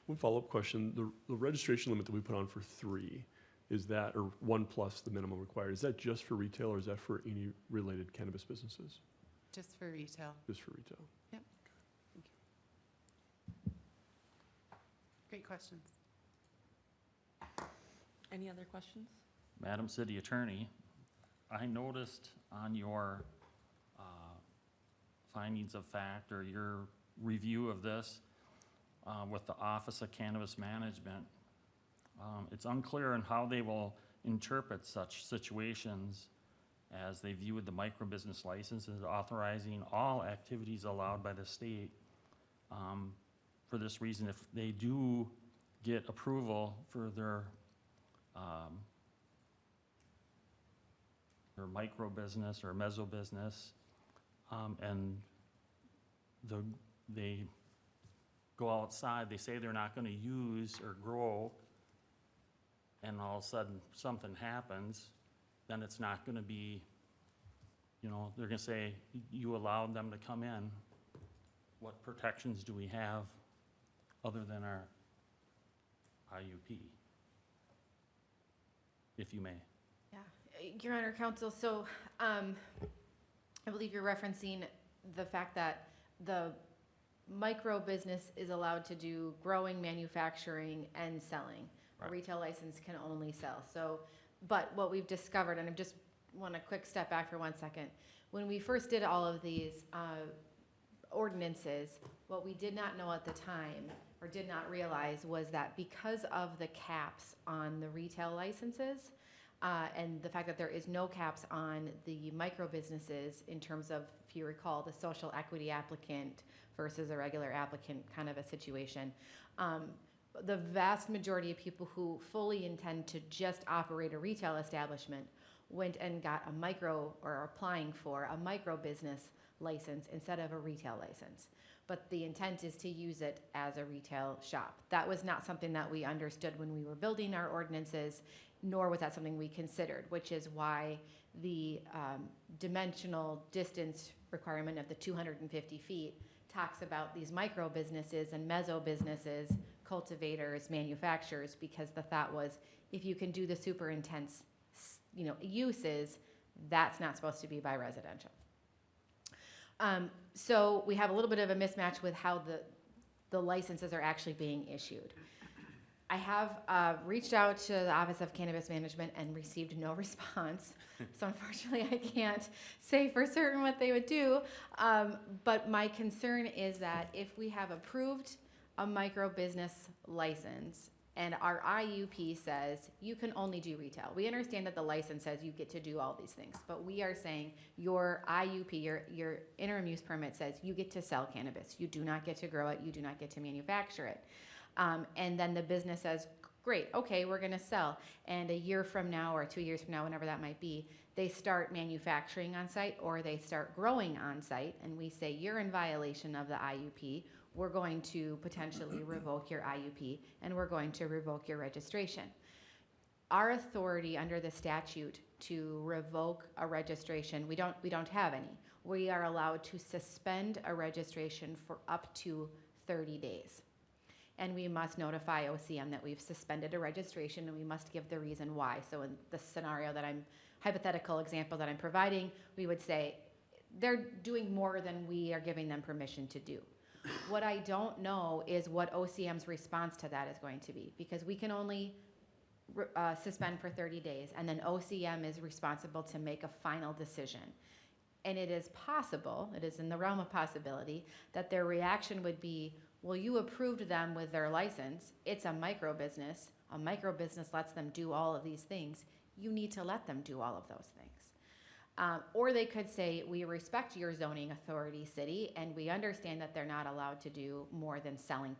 One follow-up question, the registration limit that we put on for 3, is that, or 1 plus the minimum required, is that just for retail, or is that for any related cannabis businesses? Just for retail. Just for retail? Yep. Thank you. Great questions. Any other questions? Madam City Attorney, I noticed on your findings of fact, or your review of this with the Office of Cannabis Management, it's unclear on how they will interpret such situations, as they viewed the microbusiness license as authorizing all activities allowed by the state. For this reason, if they do get approval for their micro business or meso business, and they go outside, they say they're not gonna use or grow, and all of a sudden something happens, then it's not gonna be, they're gonna say, you allowed them to come in. What protections do we have other than our IUP? If you may. Yeah, Your Honor, Counsel, so I believe you're referencing the fact that the micro business is allowed to do growing, manufacturing, and selling. A Right. retail license can only sell. So, but what we've discovered, and I just want a quick step back for 1 second. When we first did all of these ordinances, what we did not know at the time, or did not realize, was that because of the caps on the retail licenses, and the fact that there is no caps on the micro businesses in terms of, if you recall, the social equity applicant versus a regular applicant kind of a situation, the vast majority of people who fully intend to just operate a retail establishment went and got a micro, or are applying for a micro business license instead of a retail license. But the intent is to use it as a retail shop. That was not something that we understood when we were building our ordinances, nor was that something we considered, which is why the dimensional distance requirement of the 250 feet talks about these micro businesses and meso businesses, cultivators, manufacturers, because the thought was, if you can do the super intense, uses, that's not supposed to be by residential. So we have a little bit of a mismatch with how the licenses are actually being issued. I have reached out to the Office of Cannabis Management and received no response. So unfortunately, I can't say for certain what they would do. But my concern is that if we have approved a micro business license and our IUP says you can only do retail. We understand that the license says you get to do all these things, but we are saying your IUP, your interim use permit says you get to sell cannabis. You do not get to grow it. You do not get to manufacture it. And then the business says, great, okay, we're gonna sell. And a year from now or 2 years from now, whenever that might be, they start manufacturing on site or they start growing on site, and we say you're in violation of the IUP. We're going to potentially revoke your IUP and we're going to revoke your registration. Our authority under the statute to revoke a registration, we don't have any. We are allowed to suspend a registration for up to 30 days. And we must notify OCM that we've suspended a registration and we must give the reason why. So in the scenario that hypothetical example that I'm providing, we would say they're doing more than we are giving them permission to do. What I don't know is what OCM's response to that is going to be, because we can only suspend for 30 days and then OCM is responsible to make a final decision. And it is possible, it is in the realm of possibility, that their reaction would be, well, you approved them with their license. It's a micro business. A micro business lets them do all of these things. You need to let them do all of those things. Or they could say, we respect your zoning authority, city, and we understand that they're not allowed to do more than selling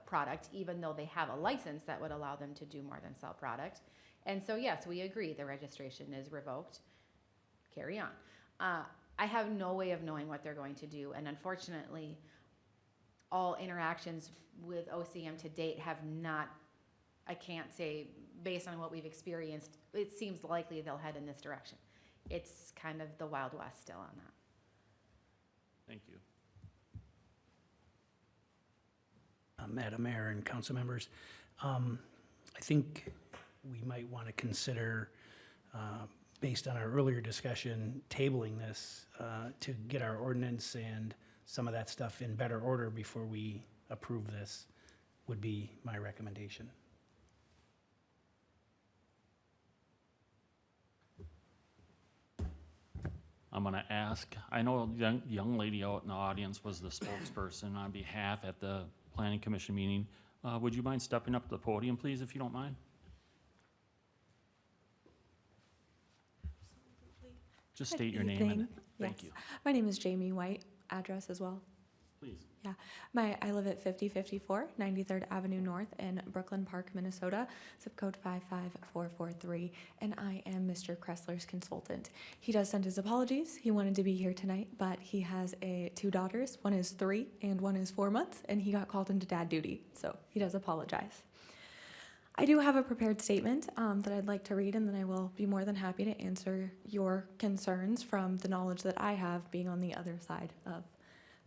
product, even though they have a license that would allow them to do more than sell product. And so, yes, we agree the registration is revoked. Carry on. I have no way of knowing what they're going to do, and unfortunately, all interactions with OCM to date have not, I can't say, based on what we've experienced, it seems likely they'll head in this direction. It's kind of the Wild West still on that. Thank you. Madam Mayor and council members, I think we might want to consider, based on our earlier discussion, tabling this to get our ordinance and some of that stuff in better order before we approve this would be my recommendation. I'm gonna ask, I know the young lady out in the audience was the spokesperson on behalf at the planning commission meeting. Would you mind stepping up to the podium, please, if you don't mind? Just state your name and, thank you. My name is Jamie White, address as well. Please. Yeah, I live at 5054 93rd Avenue North in Brooklyn Park, Minnesota, zip code 55443, and I am Mr. Kressler's consultant. He does send his apologies. He wanted to be here tonight, but he has two daughters. One is 3 and one is 4 months, and he got called into dad duty, so he does apologize. I do have a prepared statement that I'd like to read, and then I will be more than happy to answer your concerns from the knowledge that I have being on the other side of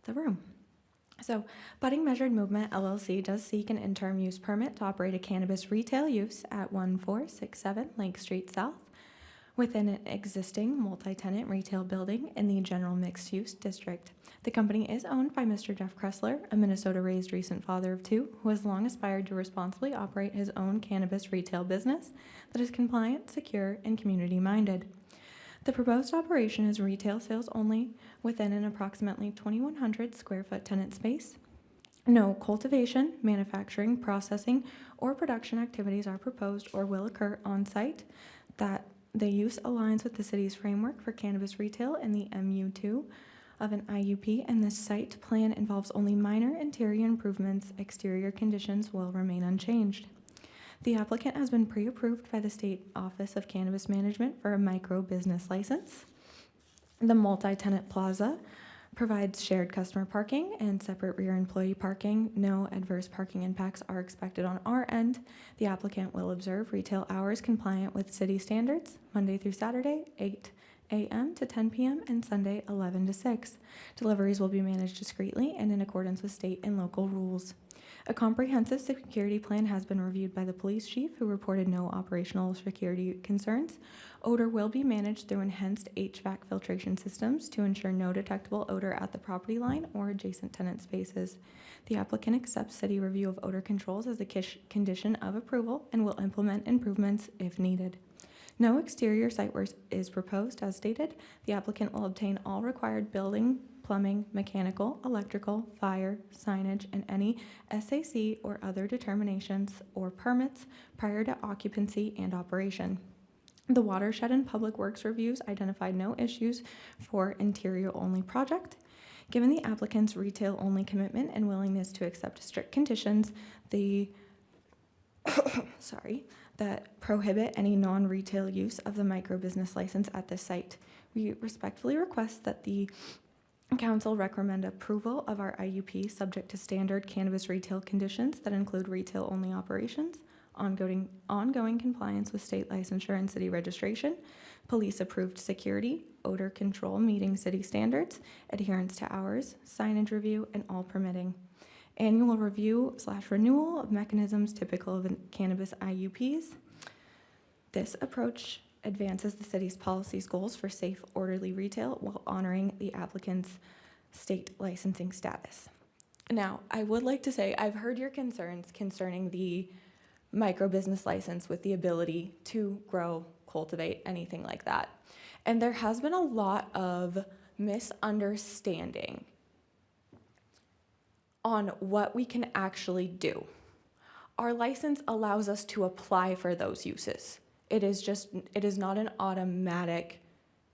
the room. So, Budding Measured Movement, LLC does seek an interim use permit to operate a cannabis retail use at 1467 Lake Street South, within an existing multi-tenant retail building in the general mixed-use district. The company is owned by Mr. Jeff Kressler, a Minnesota-raised recent father of two, who has long aspired to responsibly operate his own cannabis retail business that is compliant, secure, and community-minded. The proposed operation is retail sales only within an approximately 2,100 square foot tenant space. No cultivation, manufacturing, processing, or production activities are proposed or will occur on site. That the use aligns with the city's framework for cannabis retail in the MU2 of an IUP, and this site plan involves only minor interior improvements. Exterior conditions will remain unchanged. The applicant has been pre-approved by the State Office of Cannabis Management for a micro business license. The multi-tenant plaza provides shared customer parking and separate rear employee parking. No adverse parking impacts are expected on our end. The applicant will observe retail hours compliant with city standards, Monday through Saturday, 8 a.m. to 10 p.m. and Sunday, 11 to 6. Deliveries will be managed discreetly and in accordance with state and local rules. A comprehensive security plan has been reviewed by the police chief, who reported no operational security concerns. Odor will be managed through enhanced HVAC filtration systems to ensure no detectable odor at the property line or adjacent tenant spaces. The applicant accepts city review of odor controls as a condition of approval and will implement improvements if needed. No exterior site work is proposed. As stated, the applicant will obtain all required building, plumbing, mechanical, electrical, fire, signage, and any SAC or other determinations or permits prior to occupancy and operation. The watershed and public works reviews identified no issues for interior-only project. Given the applicant's retail-only commitment and willingness to accept strict conditions, that prohibit any non-retail use of the micro-business license at this site, we respectfully request that the Council recommend approval of our IUP subject to standard cannabis retail conditions that include retail-only operations, ongoing compliance with state licensure and city registration, police-approved security, odor control meeting city standards, adherence to hours, signage review, and all permitting. Annual review/renewal of mechanisms typical of cannabis IUPs. This approach advances the city's policies goals for safe, orderly retail while honoring the applicant's state licensing status. Now, I would like to say I've heard your concerns concerning the micro business license with the ability to grow, cultivate, anything like that. And there has been a lot of misunderstanding on what we can actually do. Our license allows us to apply for those uses. It is not an automatic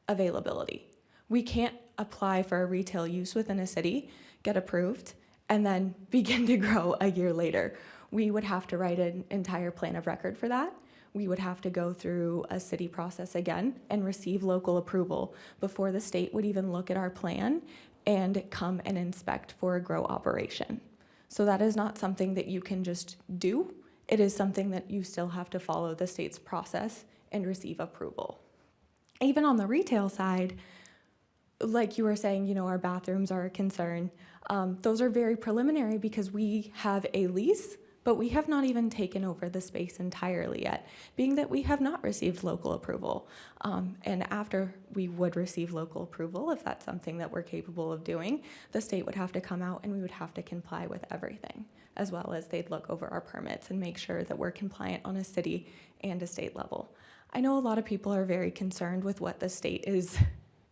availability. We can't apply for a retail use within a city, get approved, and then begin to grow a year later. We would have to write an entire plan of record for that. We would have to go through a city process again and receive local approval before the state would even look at our plan and come and inspect for a grow operation. So that is not something that you can just do. It is something that you still have to follow the state's process and receive approval. Even on the retail side, like you were saying, our bathrooms are a concern. Those are very preliminary because we have a lease, but we have not even taken over the space entirely yet, being that we have not received local approval. And after we would receive local approval, if that's something that we're capable of doing, the state would have to come out and we would have to comply with everything, as well as they'd look over our permits and make sure that we're compliant on a city and a state level. I know a lot of people are very concerned with what the state is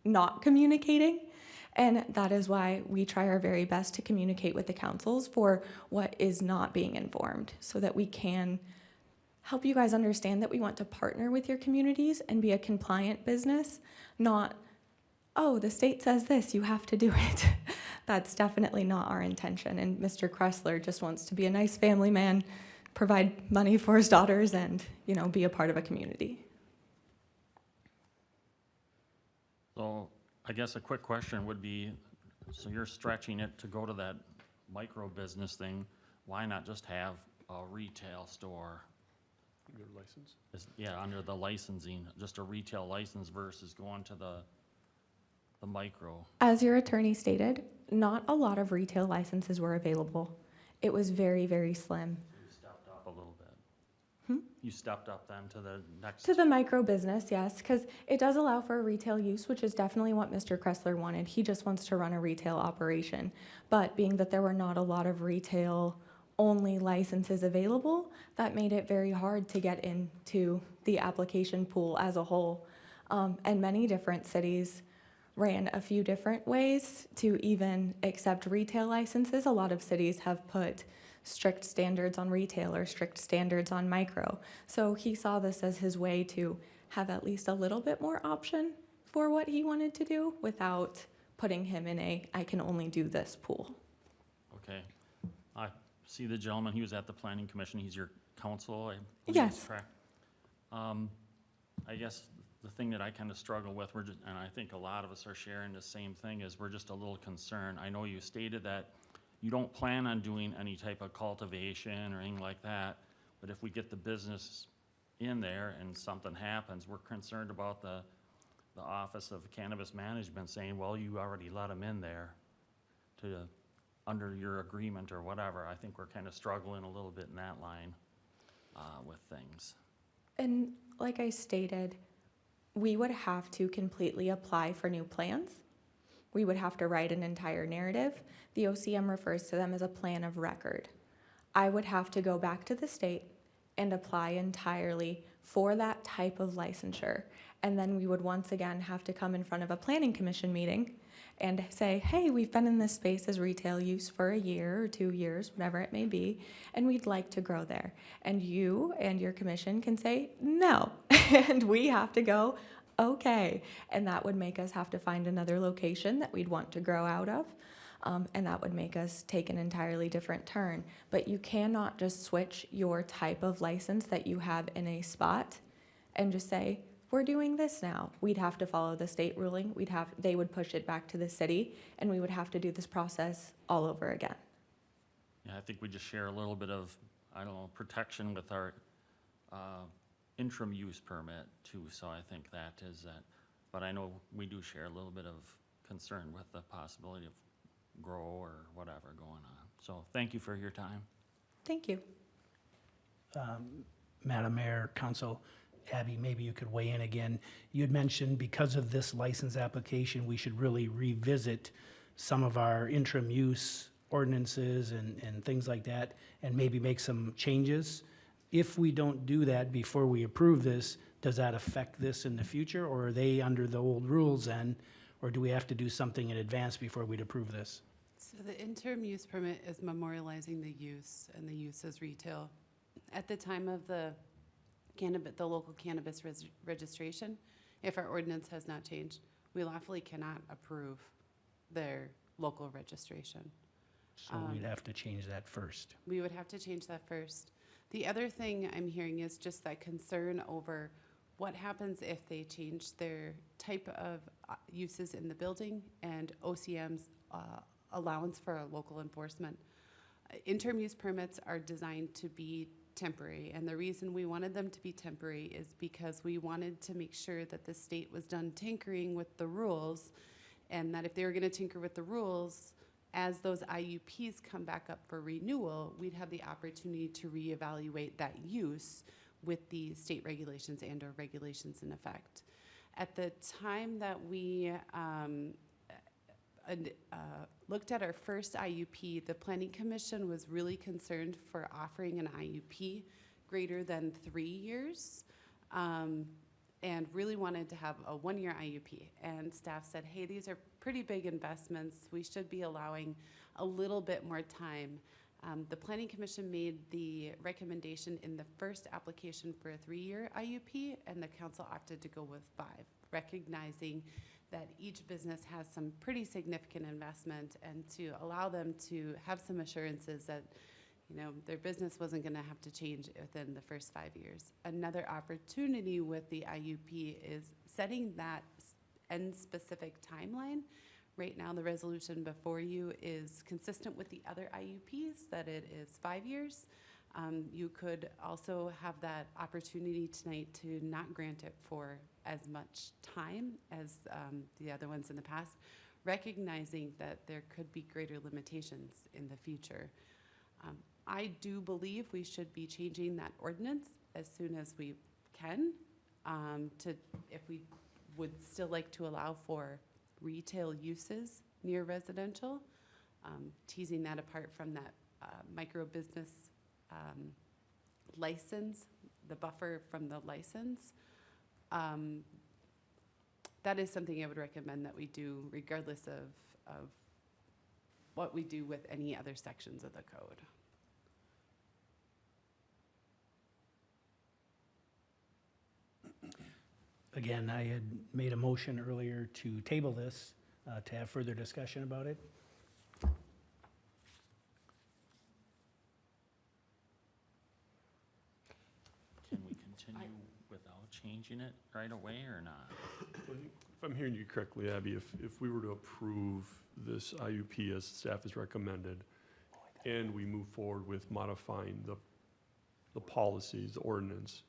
not communicating, and that is why we try our very best to communicate with the councils for what is not being informed, so that we can help you guys understand that we want to partner with your communities and be a compliant business, not, oh, the state says this, you have to do it. That's definitely not our intention, and Mr. Kressler just wants to be a nice family man, provide money for his daughters, and, be a part of a community. So I guess a quick question would be, so you're stretching it to go to that micro business thing, why not just have a retail store? Your license? Under the licensing, just a retail license versus going to the micro. As your attorney stated, not a lot of retail licenses were available. It was very, very slim. You stepped up a little bit. you stepped up then to the next. To the micro business, yes, because it does allow for a retail use, which is definitely what Mr. Kressler wanted. He just wants to run a retail operation. But being that there were not a lot of retail-only licenses available, that made it very hard to get into the application pool as a whole. And many different cities ran a few different ways to even accept retail licenses. A lot of cities have put strict standards on retail or strict standards on micro. So he saw this as his way to have at least a little bit more option for what he wanted to do without putting him in a, I can only do this pool. Okay. I see the gentleman, he was at the planning commission, he's your counsel, I believe, Yes. correct? I guess the thing that I kind of struggle with, and I think a lot of us are sharing the same thing, is we're just a little concerned. I know you stated that you don't plan on doing any type of cultivation or anything like that, but if we get the business in there and something happens, we're concerned about the Office of Cannabis Management saying, well, you already let them in there under your agreement or whatever. I think we're kind of struggling a little bit in that line with things. And like I stated, we would have to completely apply for new plans. We would have to write an entire narrative. The OCM refers to them as a plan of record. I would have to go back to the state and apply entirely for that type of licensure. And then we would once again have to come in front of a planning commission meeting and say, hey, we've been in this space as retail use for a year or 2 years, whatever it may be, and we'd like to grow there. And you and your commission can say no. And we have to go, okay. And that would make us have to find another location that we'd want to grow out of. And that would make us take an entirely different turn. But you cannot just switch your type of license that you have in a spot and just say, we're doing this now. We'd have to follow the state ruling. They would push it back to the city, and we would have to do this process all over again. Yeah, I think we just share a little bit of, I don't know, protection with our interim use permit too, so I think that is that. But I know we do share a little bit of concern with the possibility of grow or whatever going on. So thank you for your time. Thank you. Madam Mayor, Council, Abby, maybe you could weigh in again. You had mentioned because of this license application, we should really revisit some of our interim use ordinances and things like that, and maybe make some changes. If we don't do that before we approve this, does that affect this in the future, or are they under the old rules then, or do we have to do something in advance before we'd approve this? So the interim use permit is memorializing the use, and the use is retail. At the time of the local cannabis registration, if our ordinance has not changed, we lawfully cannot approve their local registration. So we'd have to change that first. We would have to change that first. The other thing I'm hearing is just that concern over what happens if they change their type of uses in the building and OCM's allowance for local enforcement. Interim use permits are designed to be temporary, and the reason we wanted them to be temporary is because we wanted to make sure that the state was done tinkering with the rules, and that if they were going to tinker with the rules, as those IUPs come back up for renewal, we'd have the opportunity to reevaluate that use with the state regulations and or regulations in effect. At the time that we looked at our first IUP, the Planning Commission was really concerned for offering an IUP greater than 3 years, and really wanted to have a 1-year IUP. And staff said, hey, these are pretty big investments. We should be allowing a little bit more time. The Planning Commission made the recommendation in the first application for a 3-year IUP, and the council opted to go with 5, recognizing that each business has some pretty significant investment, and to allow them to have some assurances that, you know, their business wasn't going to have to change within the first 5 years. Another opportunity with the IUP is setting that end specific timeline. Right now, the resolution before you is consistent with the other IUPs, that it is 5 years. You could also have that opportunity tonight to not grant it for as much time as the other ones in the past, recognizing that there could be greater limitations in the future. I do believe we should be changing that ordinance as soon as we can, if we would still like to allow for retail uses near residential, teasing that apart from that micro business license, the buffer from the license. That is something I would recommend that we do regardless of what we do with any other sections of the code. Again, I had made a motion earlier to table this, to have further discussion about it. Can we continue without changing it right away or not? If I'm hearing you correctly, Abby, if we were to approve this IUP as staff has recommended, and we move forward with modifying the policies, the ordinance,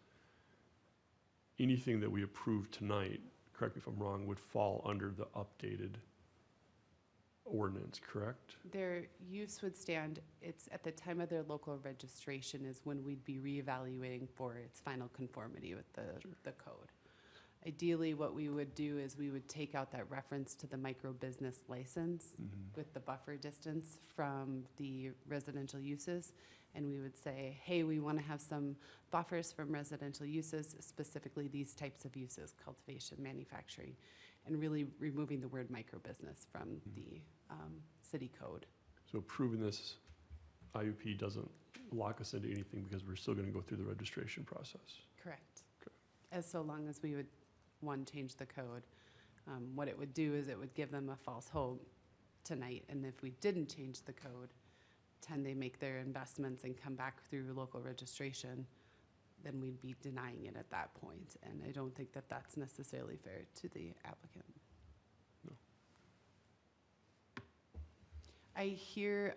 anything that we approve tonight, correct me if I'm wrong, would fall under the updated ordinance, correct? Their use would stand, it's at the time of their local registration is when we'd be reevaluating for its final conformity with the code. Ideally, what we would do is we would take out that reference to the micro business license with the buffer distance from the residential uses. And we would say, hey, we want to have some buffers from residential uses, specifically these types of uses, cultivation, manufacturing, and really removing the word micro business from the city code. So approving this IUP doesn't lock us into anything because we're still going to go through the registration process. Correct. Okay. As so long as we would, one, change the code. What it would do is it would give them a false hope tonight, and if we didn't change the code, they make their investments and come back through local registration, then we'd be denying it at that point. And I don't think that that's necessarily fair to the applicant. No. I hear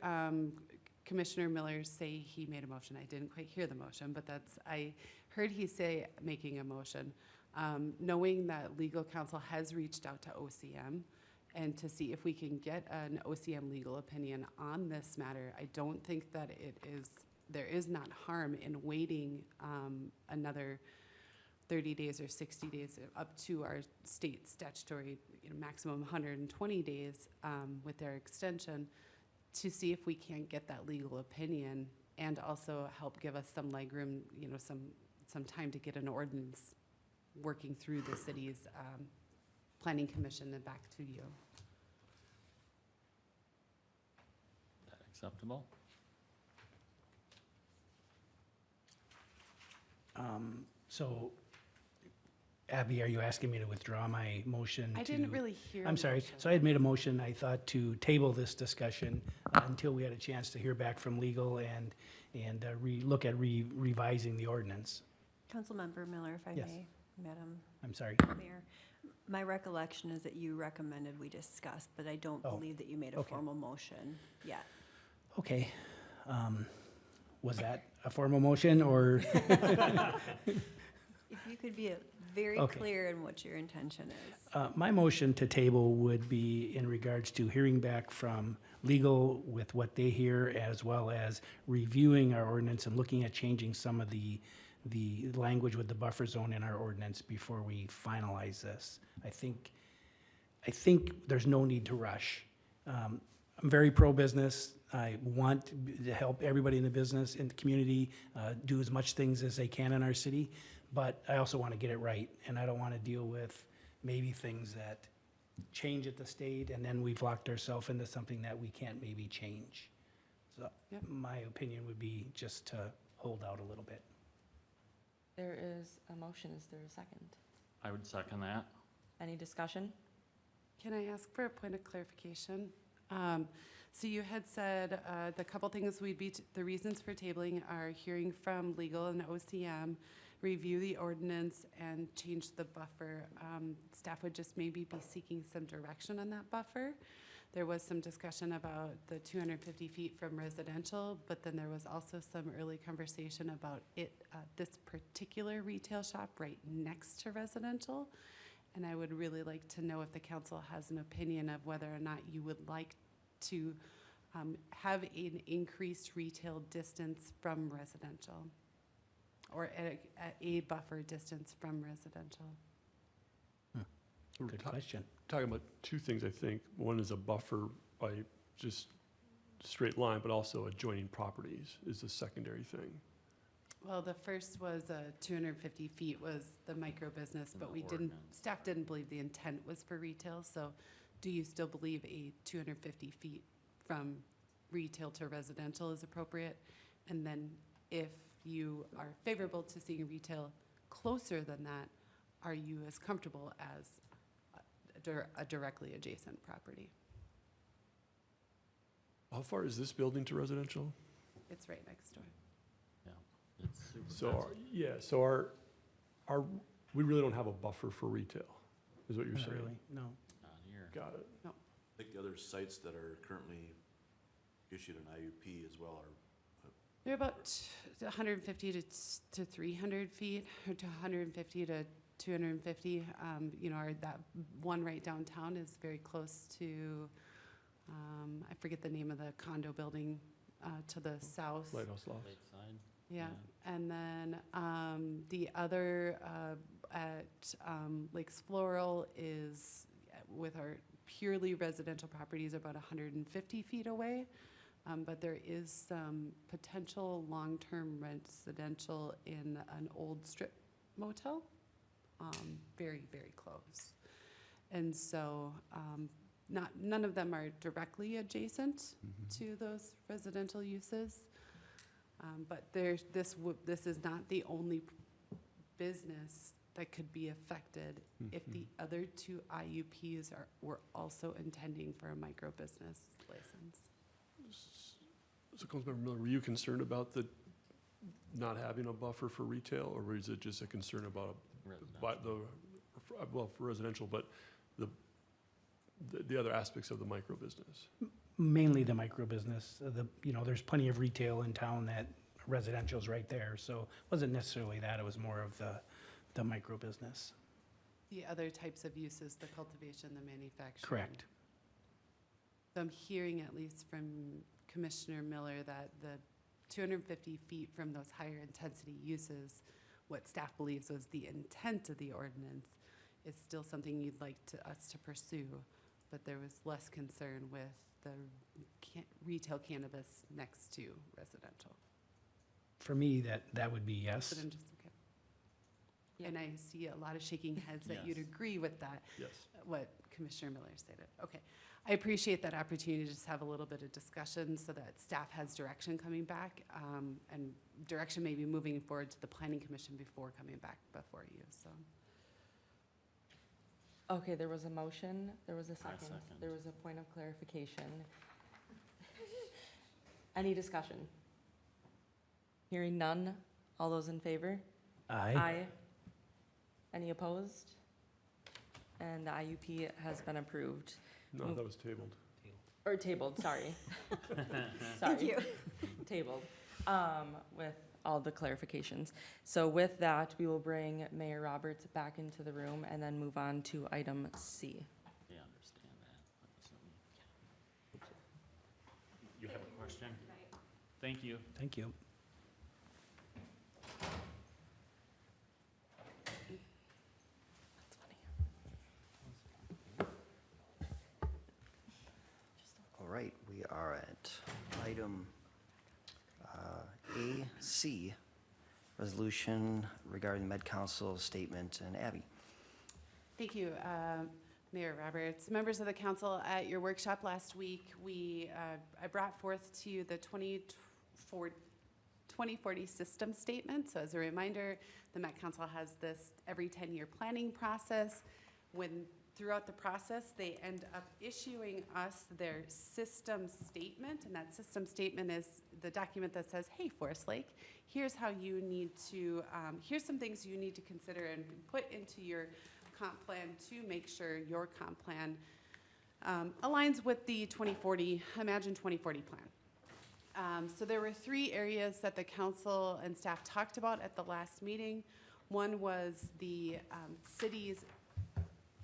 Commissioner Miller say he made a motion. I didn't quite hear the motion, but I heard he say making a motion. Knowing that legal counsel has reached out to OCM and to see if we can get an OCM legal opinion on this matter, I don't think that there is not harm in waiting another 30 days or 60 days up to our state statutory maximum 120 days with their extension to see if we can't get that legal opinion and also help give us some legroom, some time to get an ordinance working through the city's planning commission and back to you. Is that acceptable? So, Abby, are you asking me to withdraw my motion to? I didn't really hear. I'm the sorry. motion. So I had made a motion, I thought, to table this discussion until we had a chance to hear back from legal and look at revising the ordinance. Councilmember Miller, if I Yes. may, Madam I'm sorry. Mayor. My recollection is that you recommended we discuss, but I don't Oh, believe that you made a okay. formal motion yet. Okay. Was that a formal motion or? If you could be very Okay. clear in what your intention is. My motion to table would be in regards to hearing back from legal with what they hear, as well as reviewing our ordinance and looking at changing some of the language with the buffer zone in our ordinance before we finalize this. I think there's no need to rush. I'm very pro-business. I want to help everybody in the business, in the community, do as much things as they can in our city, but I also want to get it right, and I don't want to deal with maybe things that change at the state, and then we've locked ourselves into something that we can't maybe change. So Yep. my opinion would be just to hold out a little bit. There is a motion. Is there a second? I would second that. Any discussion? Can I ask for a point of clarification? So you had said the couple things the reasons for tabling are hearing from legal and OCM, review the ordinance, and change the buffer. Staff would just maybe be seeking some direction on that buffer. There was some discussion about the 250 feet from residential, but then there was also some early conversation about this particular retail shop right next to residential. And I would really like to know if the council has an opinion of whether or not you would like to have an increased retail distance from residential. or at a buffer distance from residential. We're Good question. talking about two things, I think. One is a buffer by just straight line, but also adjoining properties is the secondary thing. Well, the first was 250 feet was the micro business, but we didn't, staff didn't believe the intent was for retail, so do you still believe a 250 feet from retail to residential is appropriate? And then if you are favorable to seeing retail closer than that, are you as comfortable as a directly adjacent property? How far is this building to residential? It's right next door. It's super So, dense. so our, we really don't have a buffer for retail, is what you're Not saying? really, no. Not here. Got it. I think the other sites that are currently issued an IUP as well are, They're about 150 to 300 feet, or to 150 to 250. You know, that one right downtown is very close to, I forget the name of the condo building to the south. Lighthouse Loft. Lakeside. Yeah, and then the other at Lakes Floral is, with our purely residential properties, about 150 feet away. But there is some potential long-term residential in an old strip motel, very, very close. And so none of them are directly adjacent to those residential uses. But this is not the only business that could be affected if the other two IUPs were also intending for a micro business license. So Councilmember Miller, were you concerned about the not having a buffer for retail, or was it just a concern about well, for residential, but the other aspects of the micro business? Mainly the micro business. You know, there's plenty of retail in town that residential's right there, so it wasn't necessarily that, it was more of the micro business. The other types of uses, the cultivation, the manufacturing. Correct. So I'm hearing, at least from Commissioner Miller, that the 250 feet from those higher intensity uses, what staff believes was the intent of the ordinance, is still something you'd like us to pursue, but there was less concern with the retail cannabis next to residential. For me, that would be yes. But I'm just, okay. And I see a lot of shaking heads that you'd Yes. agree with that, Yes. what Commissioner Miller stated. Okay. I appreciate that opportunity to just have a little bit of discussion so that staff has direction coming back, and direction maybe moving forward to the Planning Commission before coming back before you, so. Okay, there was a motion, there was a second, second. there was a point of clarification. Any discussion? Hearing none, all those in favor? Aye. Any opposed? And the IUP has been approved, No, that was tabled. or tabled, sorry. Thank you. Tabled, with all the clarifications. So with that, we will bring Mayor Roberts back into the room and then move on to item C. They understand that. You have a question? Thank you. Thank you. All right, we are at item AC, resolution regarding the Med Council statement, and Abby. Thank you, Mayor Roberts. Members of the council, at your workshop last week, I brought forth to you the 2040 system statement. So as a reminder, the Met Council has this every 10-year planning process. Throughout the process, they end up issuing us their system statement, and that system statement is the document that says, hey, Forest Lake, here's how you need to, here's some things you need to consider and put into your comp plan to make sure your comp plan aligns with the Imagine 2040 plan. So there were 3 areas that the council and staff talked about at the last meeting. One was the city's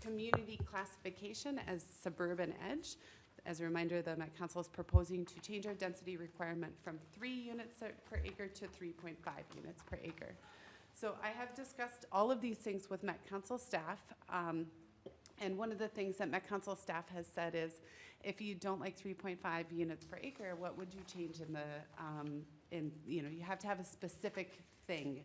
community classification as suburban edge. as a reminder, the Met Council is proposing to change our density requirement from 3 units per acre to 3.5 units per acre. So I have discussed all of these things with Met Council staff. And one of the things that Met Council staff has said is, if you don't like 3.5 units per acre, what would you change in the, you have to have a specific thing.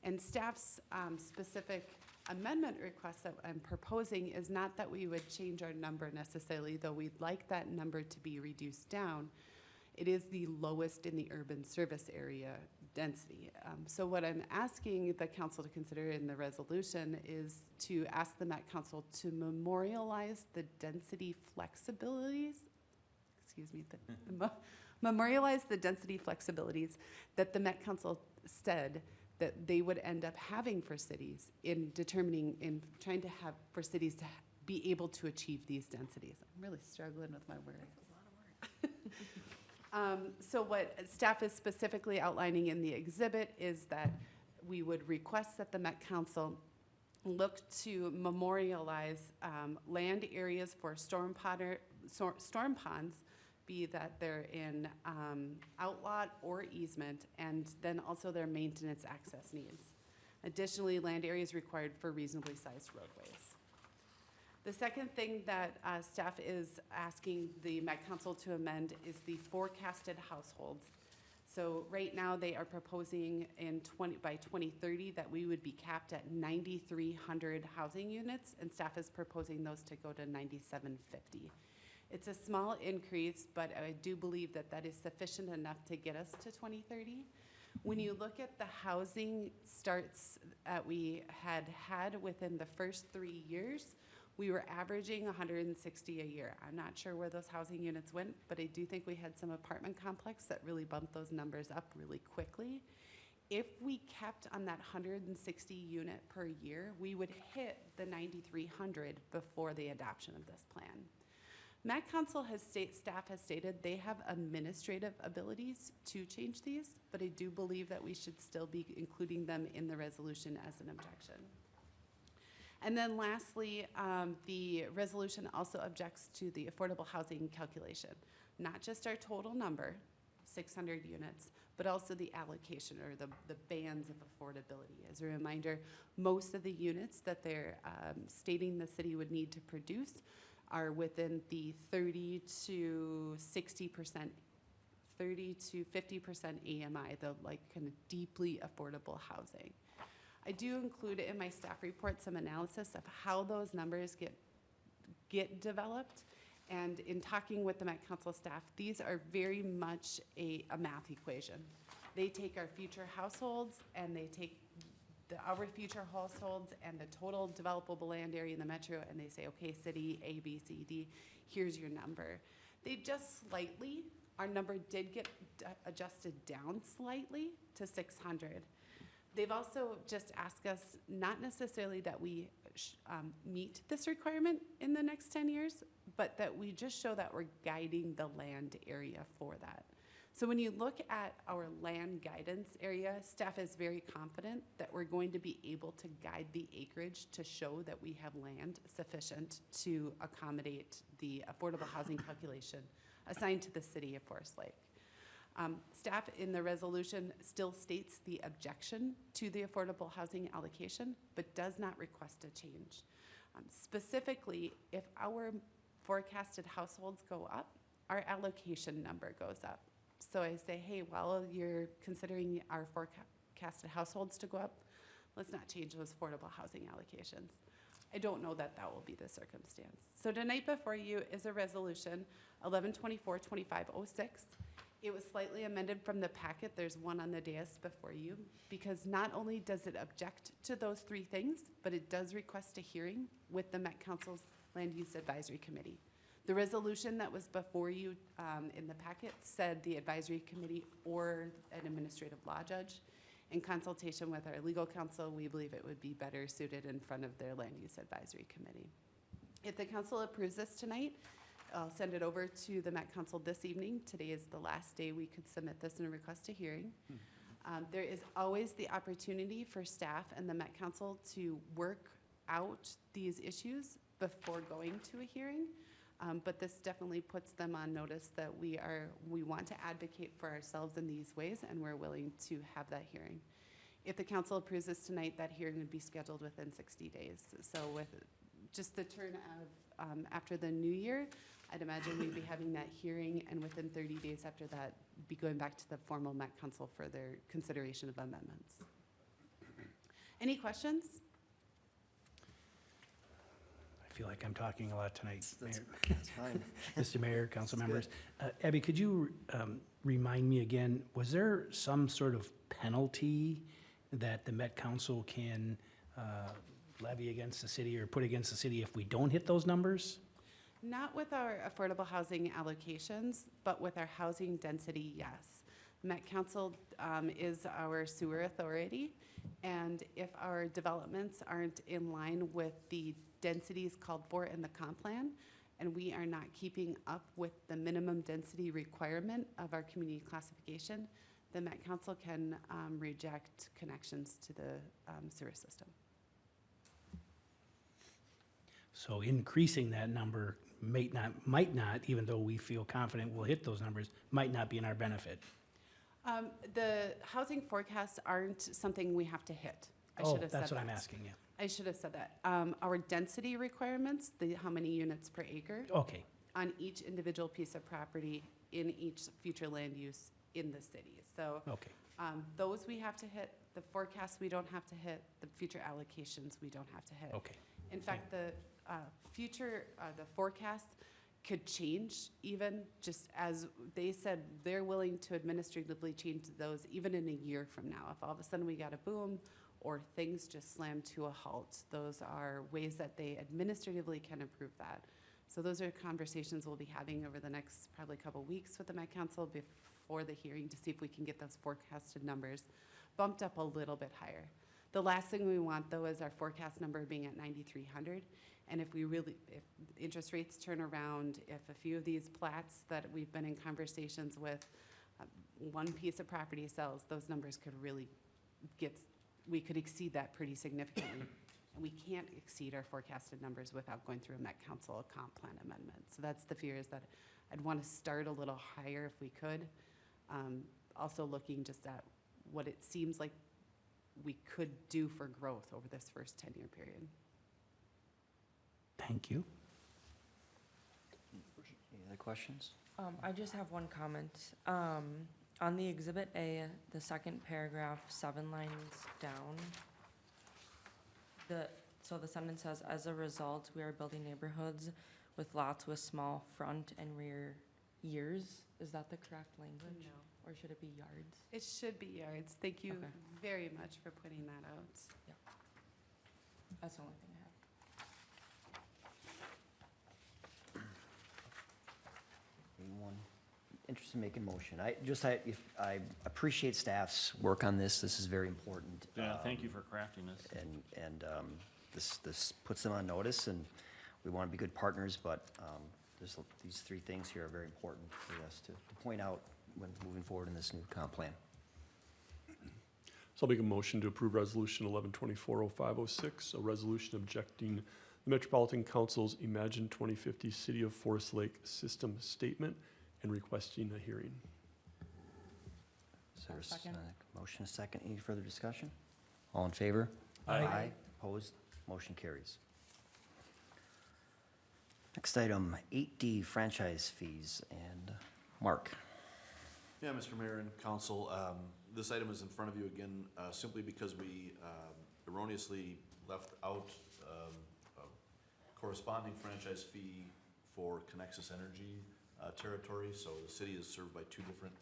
And staff's specific amendment request that I'm proposing is not that we would change our number necessarily, though we'd like that number to be reduced down. It is the lowest in the urban service area density. So what I'm asking the council to consider in the resolution is to ask the Met Council to memorialize the density flexibilities, memorialize the density flexibilities that the Met Council said that they would end up having for cities in trying to have for cities to be able to achieve these densities. I'm really struggling with my words. So what staff is specifically outlining in the exhibit is that we would request that the Met Council look to memorialize land areas for storm ponds, be that they're in outlot or easement, and then also their maintenance access needs. Additionally, land areas required for reasonably sized roadways. The second thing that staff is asking the Met Council to amend is the forecasted households. So right now they are proposing by 2030 that we would be capped at 9,300 housing units, and staff is proposing those to go to 9,750. It's a small increase, but I do believe that that is sufficient enough to get us to 2030. When you look at the housing starts that we had within the first 3 years, we were averaging 160 a year. I'm not sure where those housing units went, but I do think we had some apartment complex that really bumped those numbers up really quickly. If we kept on that 160 unit per year, we would hit the 9,300 before the adoption of this plan. Met Council staff has stated they have administrative abilities to change these, but I do believe that we should still be including them in the resolution as an objection. And then lastly, the resolution also objects to the affordable housing calculation, not just our total number, 600 units, but also the allocation or the bands of affordability. As a reminder, most of the units that they're stating the city would need to produce are within the 30 to 50% AMI, the like kind of deeply affordable housing. I do include in my staff report some analysis of how those numbers get developed. And in talking with the Met Council staff, these are very much a math equation. They take our future households and they take our future households and the total developable land area in the metro, and they say, okay, city A, B, C, D, here's your number. They just slightly, our number did get adjusted down slightly to 600. They've also just asked us not necessarily that we meet this requirement in the next 10 years, but that we just show that we're guiding the land area for that. So when you look at our land guidance area, staff is very confident that we're going to be able to guide the acreage to show that we have land sufficient to accommodate the affordable housing calculation assigned to the city of Forest Lake. Staff in the resolution still states the objection to the affordable housing allocation, but does not request a change. Specifically, if our forecasted households go up, our allocation number goes up. So I say, hey, while you're considering our forecasted households to go up, let's not change those affordable housing allocations. I don't know that that will be the circumstance. So tonight before you is a resolution, 1124-2506. It was slightly amended from the packet. There's one on the dais before you, because not only does it object to those three things, but it does request a hearing with the Met Council's Land Use Advisory Committee. The resolution that was before you in the packet said the advisory committee or an administrative law judge. In consultation with our legal counsel, we believe it would be better suited in front of their land use advisory committee. If the council approves this tonight, I'll send it over to the Met Council this evening. Today is the last day we could submit this and request a hearing. There is always the opportunity for staff and the Met Council to work out these issues before going to a hearing. But this definitely puts them on notice that we want to advocate for ourselves in these ways, and we're willing to have that hearing. If the council approves this tonight, that hearing would be scheduled within 60 days. So with just the turn of after the new year, I'd imagine we'd be having that hearing, and within 30 days after that, be going back to the formal Met Council for their consideration of amendments. Any questions? I feel like I'm talking a lot tonight, That's Mayor. fine. Mr. Mayor, council members. Abby, could you remind me again, was there some sort of penalty that the Met Council can levy against the city or put against the city if we don't hit those numbers? Not with our affordable housing allocations, but with our housing density, yes. Met Council is our sewer authority, and if our developments aren't in line with the densities called for in the comp plan, and we are not keeping up with the minimum density requirement of our community classification, the Met Council can reject connections to the sewer system. So increasing that number might not, even though we feel confident we'll hit those numbers, might not be in our benefit. The housing forecasts aren't something we have to hit. I Oh, should have said that. that's what I'm asking, yeah. I should have said that. Our density requirements, how many units per acre, Okay, on each individual piece of property in each future land use in the city. So okay. those we have to hit, the forecasts we don't have to hit, the future allocations we don't have to hit. Okay. In fact, the the forecasts could change even, just as they said, they're willing to administratively change those even in a year from now. If all of a sudden we got a boom or things just slam to a halt, those are ways that they administratively can improve that. So those are conversations we'll be having over the next probably couple weeks with the Met Council before the hearing to see if we can get those forecasted numbers bumped up a little bit higher. The last thing we want, though, is our forecast number being at 9,300. And if interest rates turn around, if a few of these plats that we've been in conversations with, one piece of property sells, those numbers could really we could exceed that pretty significantly. And we can't exceed our forecasted numbers without going through a Met Council comp plan amendment. So that's the fear, is that I'd want to start a little higher if we could. Also looking just at what it seems like we could do for growth over this first 10-year period. Thank you. Any other questions? I just have one comment. On the Exhibit A, the second paragraph, 7 lines down, so the sentence says, as a result, we are building neighborhoods with lots with small front and rear years. Is that the correct language? No. Or should it be yards? It should be yards. Thank you Okay. very much for pointing that out. That's the only thing I have. Anyone interested in making a motion? I appreciate staff's work on this. This is very important. Yeah, thank you for crafting this. And this puts them on notice, and we want to be good partners, but these three things here are very important for us to point out when moving forward in this new comp plan. So I'll make a motion to approve Resolution 1124-0506, a resolution objecting the Metropolitan Council's Imagine 2050 City of Forest Lake System Statement and requesting a hearing. Is there a Second. motion, a second? Any further discussion? All in favor? Aye. Opposed? Motion carries. Next item, 8D franchise fees, and Mark. Yeah, Mr. Mayor and Council, this item is in front of you again simply because we erroneously left out a corresponding franchise fee for Connexus Energy territory. So the city is served by two different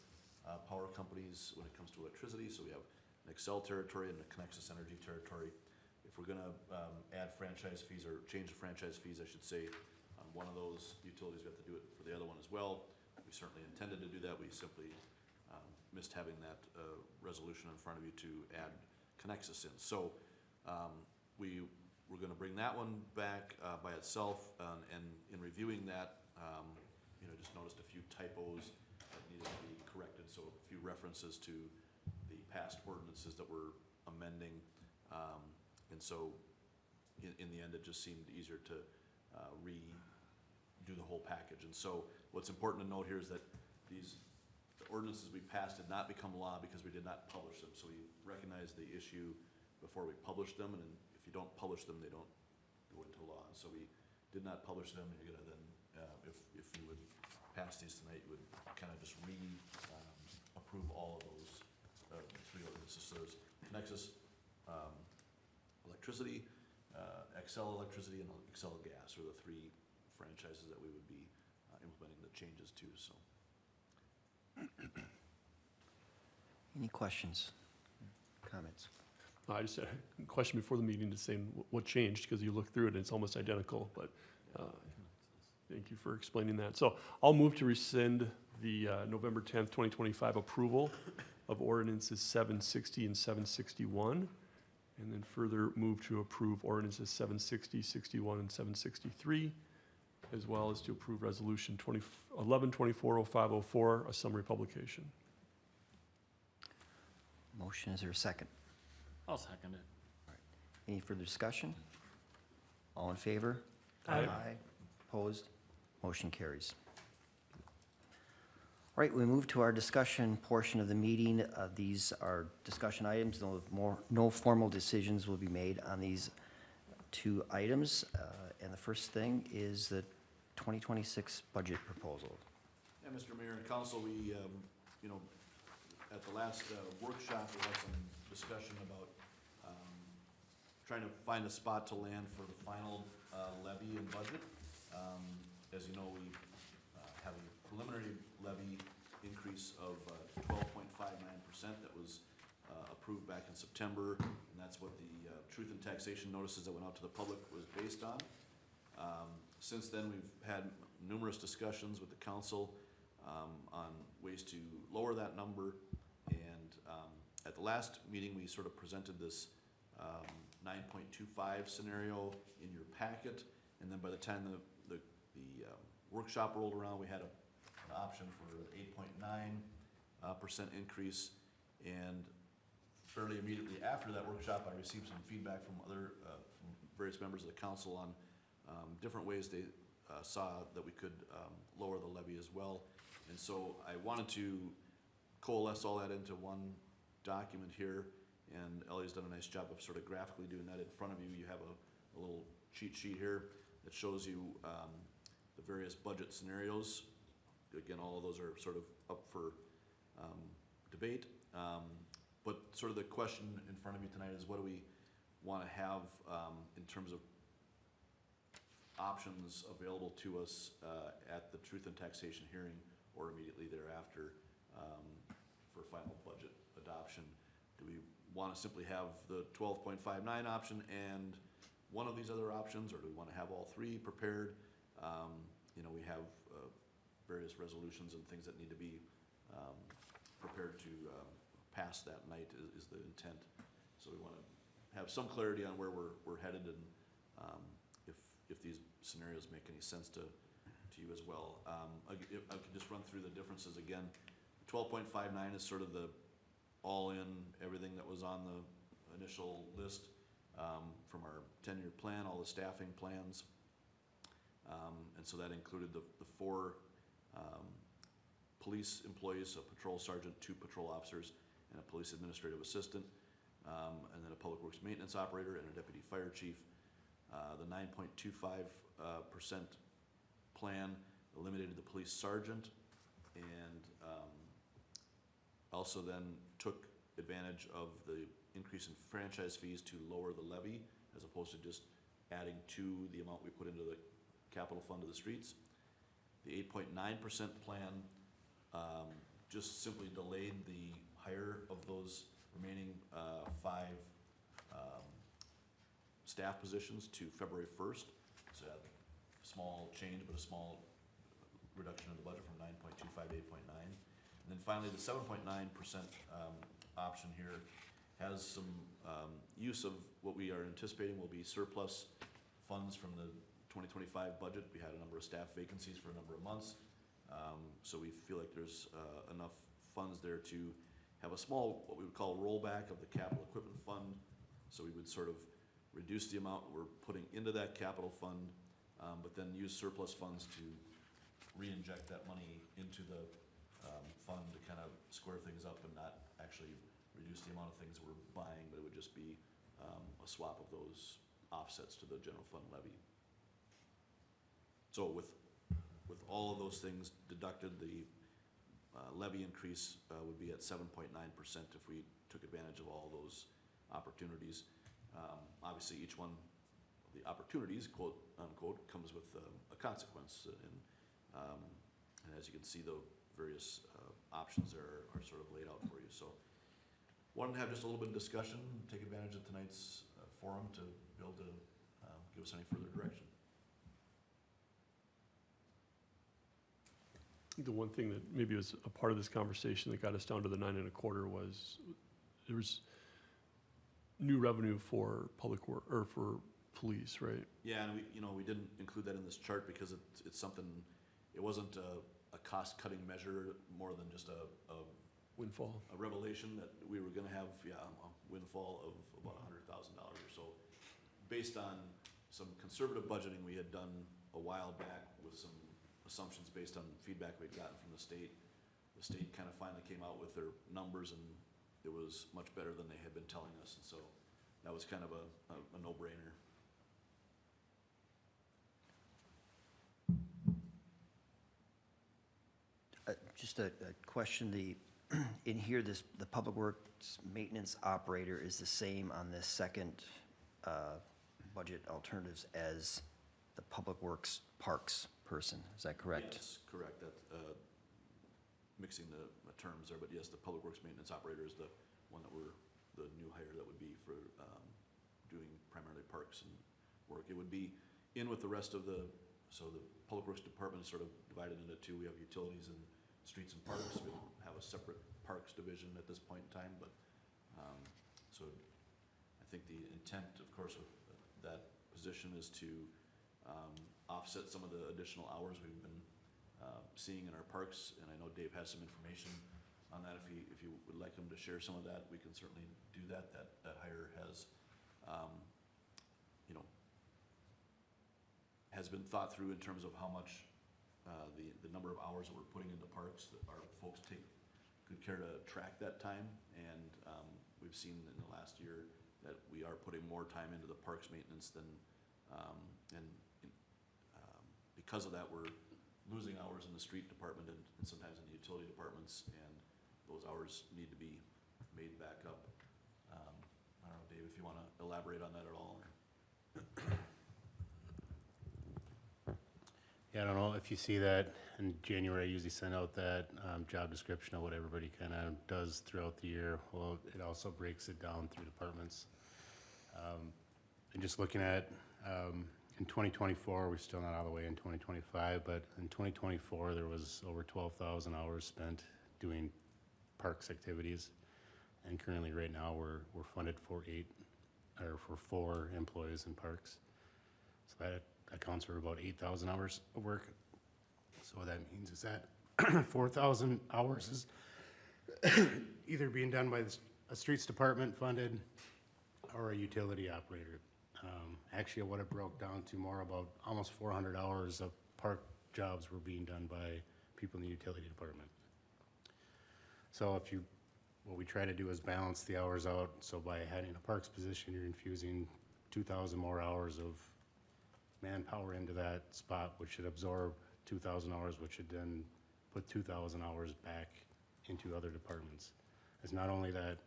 power companies when it comes to electricity. So we have an Excel territory and a Connexus Energy territory. If we're gonna add franchise fees or change the franchise fees, I should say, on one of those utilities, we have to do it for the other one as well. We certainly intended to do that. We simply missed having that resolution in front of you to add Connexus in. So we're going to bring that one back by itself, and in reviewing that, just noticed a few typos that needed to be corrected. So a few references to the past ordinances that we're amending, and so in the end, it just seemed easier to redo do the whole package. And so what's important to note here is that the ordinances we passed did not become law because we did not publish them. So we recognize the issue before we published them, and if you don't publish them, they don't go into law. And so we did not publish them. You're gonna then, if you would pass these tonight, you would kind of just approve all of those, three ordinances. So there's Nexus, electricity, Excel Electricity, and Excel Gas are the three franchises that we would be implementing the changes to, so. Any questions, comments? I just had a question before the meeting, just saying what changed, because you look through it and it's almost identical, but thank you for explaining that. So I'll move to rescind the November 10th, 2025 approval of ordinances 760 and 761, and then further move to approve ordinances 760, 61, and 763, as well as to approve resolution 11240504, a summary publication. Motion, is there a second? I'll second it. Any further discussion? All in favor? Aye. Opposed? Motion carries. All right, we move to our discussion portion of the meeting. These are discussion items. No formal decisions will be made on these two items. And the first thing is the 2026 budget proposal. Yeah, Mr. Mayor and Council, we, at the last workshop, we had some discussion about trying to find a spot to land for the final levy and budget. As you know, we have a preliminary levy increase of 12.59% that was approved back in September, and that's what the truth and taxation notices that went out to the public was based on. Since then, we've had numerous discussions with the council on ways to lower that number, and at the last meeting, we sort of presented this 9.25 scenario in your packet, and then by the time the workshop rolled around, we had an option for 8.9% increase, and fairly immediately after that workshop, I received some feedback from from various members of the council on different ways they saw that we could lower the levy as well. And so I wanted to coalesce all that into one document here, and Ellie's done a nice job of sort of graphically doing that in front of you. You have a little cheat sheet here that shows you the various budget scenarios. Again, all of those are sort of up for debate. But sort of the question in front of you tonight is, what do we want to have in terms of options available to us at the Truth and Taxation hearing or immediately thereafter for final budget adoption? Do we want to simply have the 12.59 option and one of these other options, or do we want to have all three prepared? We have various resolutions and things that need to be prepared to pass that night is the intent. So we want to have some clarity on where we're headed, and if these scenarios make any sense to you as well. I could just run through the differences again. 12.59 is sort of the all-in, everything that was on the initial list from our 10-year plan, all the staffing plans. And so that included the 4 police employees, a patrol sergeant, 2 patrol officers, and a police administrative assistant, and then a public works maintenance operator and a deputy fire chief. The 9.25% plan eliminated the police sergeant, and also then took advantage of the increase in franchise fees to lower the levy, as opposed to just adding to the amount we put into the capital fund of the streets. The 8.9% plan just simply delayed the hire of those remaining 5 staff positions to February 1st. So a small change, but a small reduction in the budget from 9.25 to 8.9. And then finally, the 7.9% option here has some use of what we are anticipating will be surplus funds from the 2025 budget. We had a number of staff vacancies for a number of months. So we feel like there's enough funds there to have a small, what we would call rollback of the capital equipment fund. So we would sort of reduce the amount we're putting into that capital fund but then use surplus funds to re-inject that money into the fund to kind of square things up and not actually reduce the amount of things we're buying, but it would just be a swap of those offsets to the general fund levy. So with all of those things deducted, the levy increase would be at 7.9% if we took advantage of all those opportunities. Obviously, each one of the opportunities, quote unquote, comes with a consequence, and as you can see, the various options there are sort of laid out for you. So wanted to have just a little bit of discussion, take advantage of tonight's forum to be able to give us any further direction. The one thing that maybe was a part of this conversation that got us down to the 9.25 was there was new revenue for public work, or for police, right? Yeah, and we didn't include that in this chart because it's something, it wasn't a cost-cutting measure more than just a Windfall. revelation that we were gonna have, a windfall of about $100,000 or so. Based on some conservative budgeting we had done a while back with some assumptions based on feedback we'd gotten from the state. The state kind of finally came out with their numbers, and it was much better than they had been telling us, and so that was kind of a no-brainer. Just a question, in here, the public works maintenance operator is the same on this second budget alternatives as the public works parks person, is that correct? Yes, correct, that, mixing the terms there, but yes, the public works maintenance operator is the one that the new hire that would be for doing primarily parks and work. It would be in with the rest of so the public works department is sort of divided into two. We have utilities and streets and parks. We don't have a separate parks division at this point in time, but, so I think the intent, of course, with that position is to offset some of the additional hours we've been seeing in our parks, and I know Dave has some information on that. If you would like him to share some of that, we can certainly do that. That hire has, has been thought through in terms of how much the number of hours that we're putting into parks, that our folks take good care to track that time, and we've seen in the last year that we are putting more time into the parks maintenance than, and because of that, we're losing hours in the street department and sometimes in the utility departments, and those hours need to be made back up. I don't know, Dave, if you want to elaborate on that at all. Yeah, I don't know if you see that in January, I usually send out that job description of what everybody kind of does throughout the year. Well, it also breaks it down through departments. And just looking at, in 2024, we're still not all the way in 2025, but in 2024, there was over 12,000 hours spent doing parks activities. And currently, right now, we're funded for 4 employees in parks. So that accounts for about 8,000 hours of work. So what that means is that 4,000 hours is either being done by a streets department funded or a utility operator. Actually, what it broke down to more about almost 400 hours of park jobs were being done by people in the utility department. So what we try to do is balance the hours out. So by having a parks position, you're infusing 2,000 more hours of manpower into that spot, which should absorb 2,000 hours, which should then put 2,000 hours back into other departments. It's not only that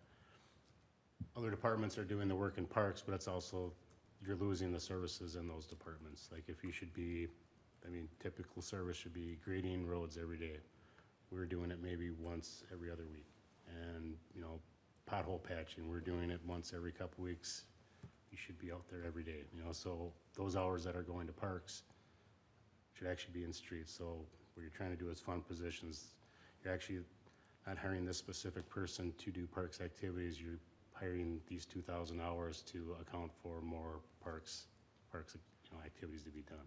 other departments are doing the work in parks, but it's also you're losing the services in those departments. Like if you should be, typical service should be grading roads every day. We're doing it maybe once every other week. And, pothole patching, we're doing it once every couple weeks. You should be out there every day, so those hours that are going to parks should actually be in streets. So what you're trying to do is fund positions. You're actually not hiring this specific person to do parks activities. You're hiring these 2,000 hours to account for more parks activities to be done.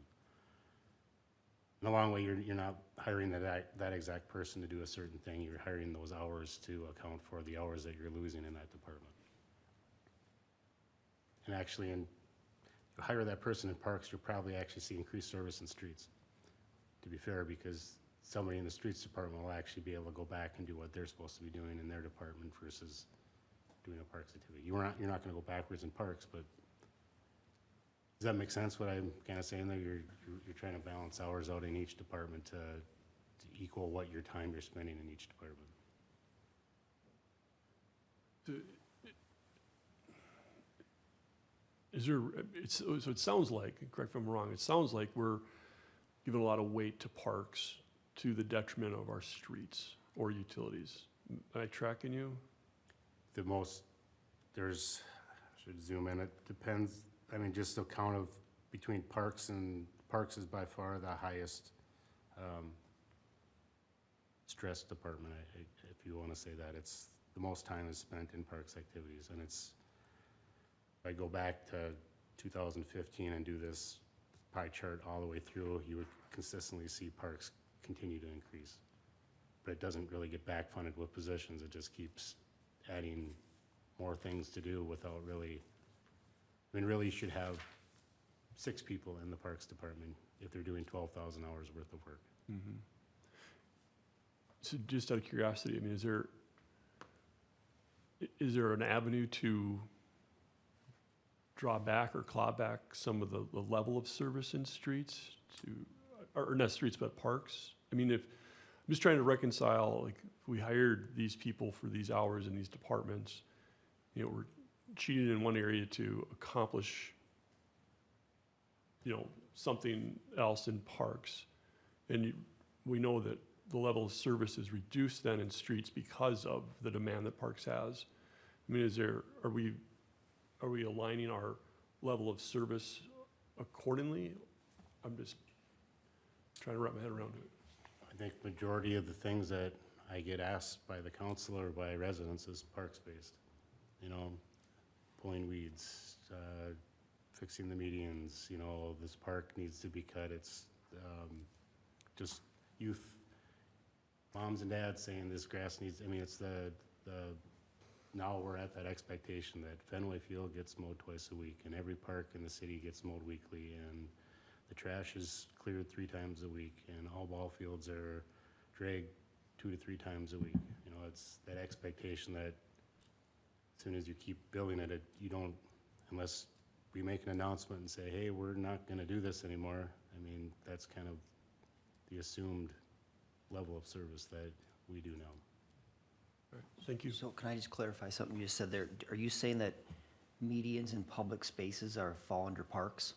In the long way, you're not hiring that exact person to do a certain thing. You're hiring those hours to account for the hours that you're losing in that department. And actually, you hire that person in parks, you'll probably actually see increased service in streets, to be fair, because somebody in the streets department will actually be able to go back and do what they're supposed to be doing in their department versus doing a parks activity. You're not gonna go backwards in parks, but does that make sense, what I'm kind of saying there? You're trying to balance hours out in each department to equal what your time you're spending in each department. Is there, so it sounds like, correct me if I'm wrong, it sounds like we're giving a lot of weight to parks to the detriment of our streets or utilities. Am I tracking you? The most, there's, I should zoom in, it depends, I mean, just the count of, between parks is by far the highest stress department, if you want to say that. It's, the most time is spent in parks activities, and it's, if I go back to 2015 and do this pie chart all the way through, you would consistently see parks continue to increase. But it doesn't really get back funded with positions, it just keeps adding more things to do without really, I mean, really you should have 6 people in the parks department if they're doing 12,000 hours worth of work. Mm-hmm. So just out of curiosity, I mean, is there an avenue to draw back or claw back some of the level of service in streets to, or not streets, but parks? I mean, I'm just trying to reconcile, like, if we hired these people for these hours in these departments, you know, we're cheating in one area to accomplish, you know, something else in parks. And we know that the level of service is reduced then in streets because of the demand that parks has. I mean, are we aligning our level of service accordingly? I'm just trying to wrap my head around it. I think majority of the things that I get asked by the council or by residents is parks-based. You know, pulling weeds, fixing the medians, you know, this park needs to be cut. It's just youth, moms and dads saying this grass needs, I mean, it's now we're at that expectation that Fenway Field gets mowed twice a week, and every park in the city gets mowed weekly, and the trash is cleared 3 times a week, and all ball fields are dragged 2 to 3 times a week. You know, it's that expectation that as soon as you keep building it, you don't, unless we make an announcement and say, hey, we're not gonna do this anymore. I mean, that's kind of the assumed level of service that we do now. All right, thank you. So can I just clarify something you just said there? Are you saying that medians in public spaces fall under parks?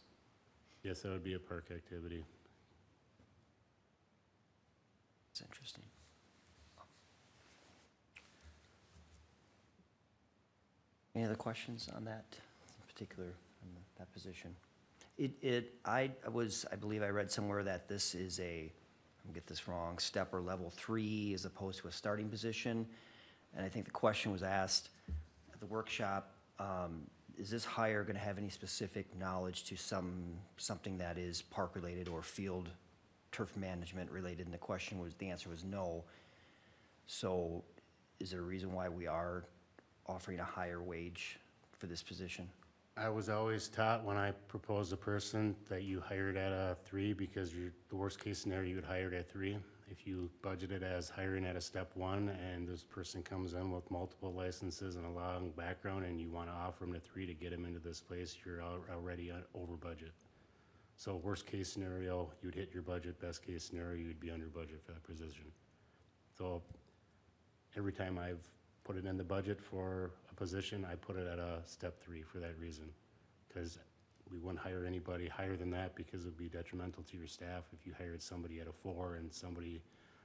Yes, that would be a park activity. That's interesting. Any other questions on that in particular, on that position? I believe I read somewhere that this is I'm gonna get this wrong, step or level 3 as opposed to a starting position. And I think the question was asked at the workshop, is this hire gonna have any specific knowledge to something that is park related or field turf management related? And the answer was no. So is there a reason why we are offering a higher wage for this position? I was always taught when I proposed a person that you hired at a 3 because the worst case scenario, you would hire it at 3. If you budget it as hiring at a step 1 and this person comes in with multiple licenses and a long background and you want to offer them to 3 to get them into this place, you're already over budget. So worst case scenario, you'd hit your budget. Best case scenario, you'd be under budget for that position. So every time I've put it in the budget for a position, I put it at a step 3 for that reason. Because we wouldn't hire anybody higher than that because it would be detrimental to your staff if you hired somebody at a 4 and somebody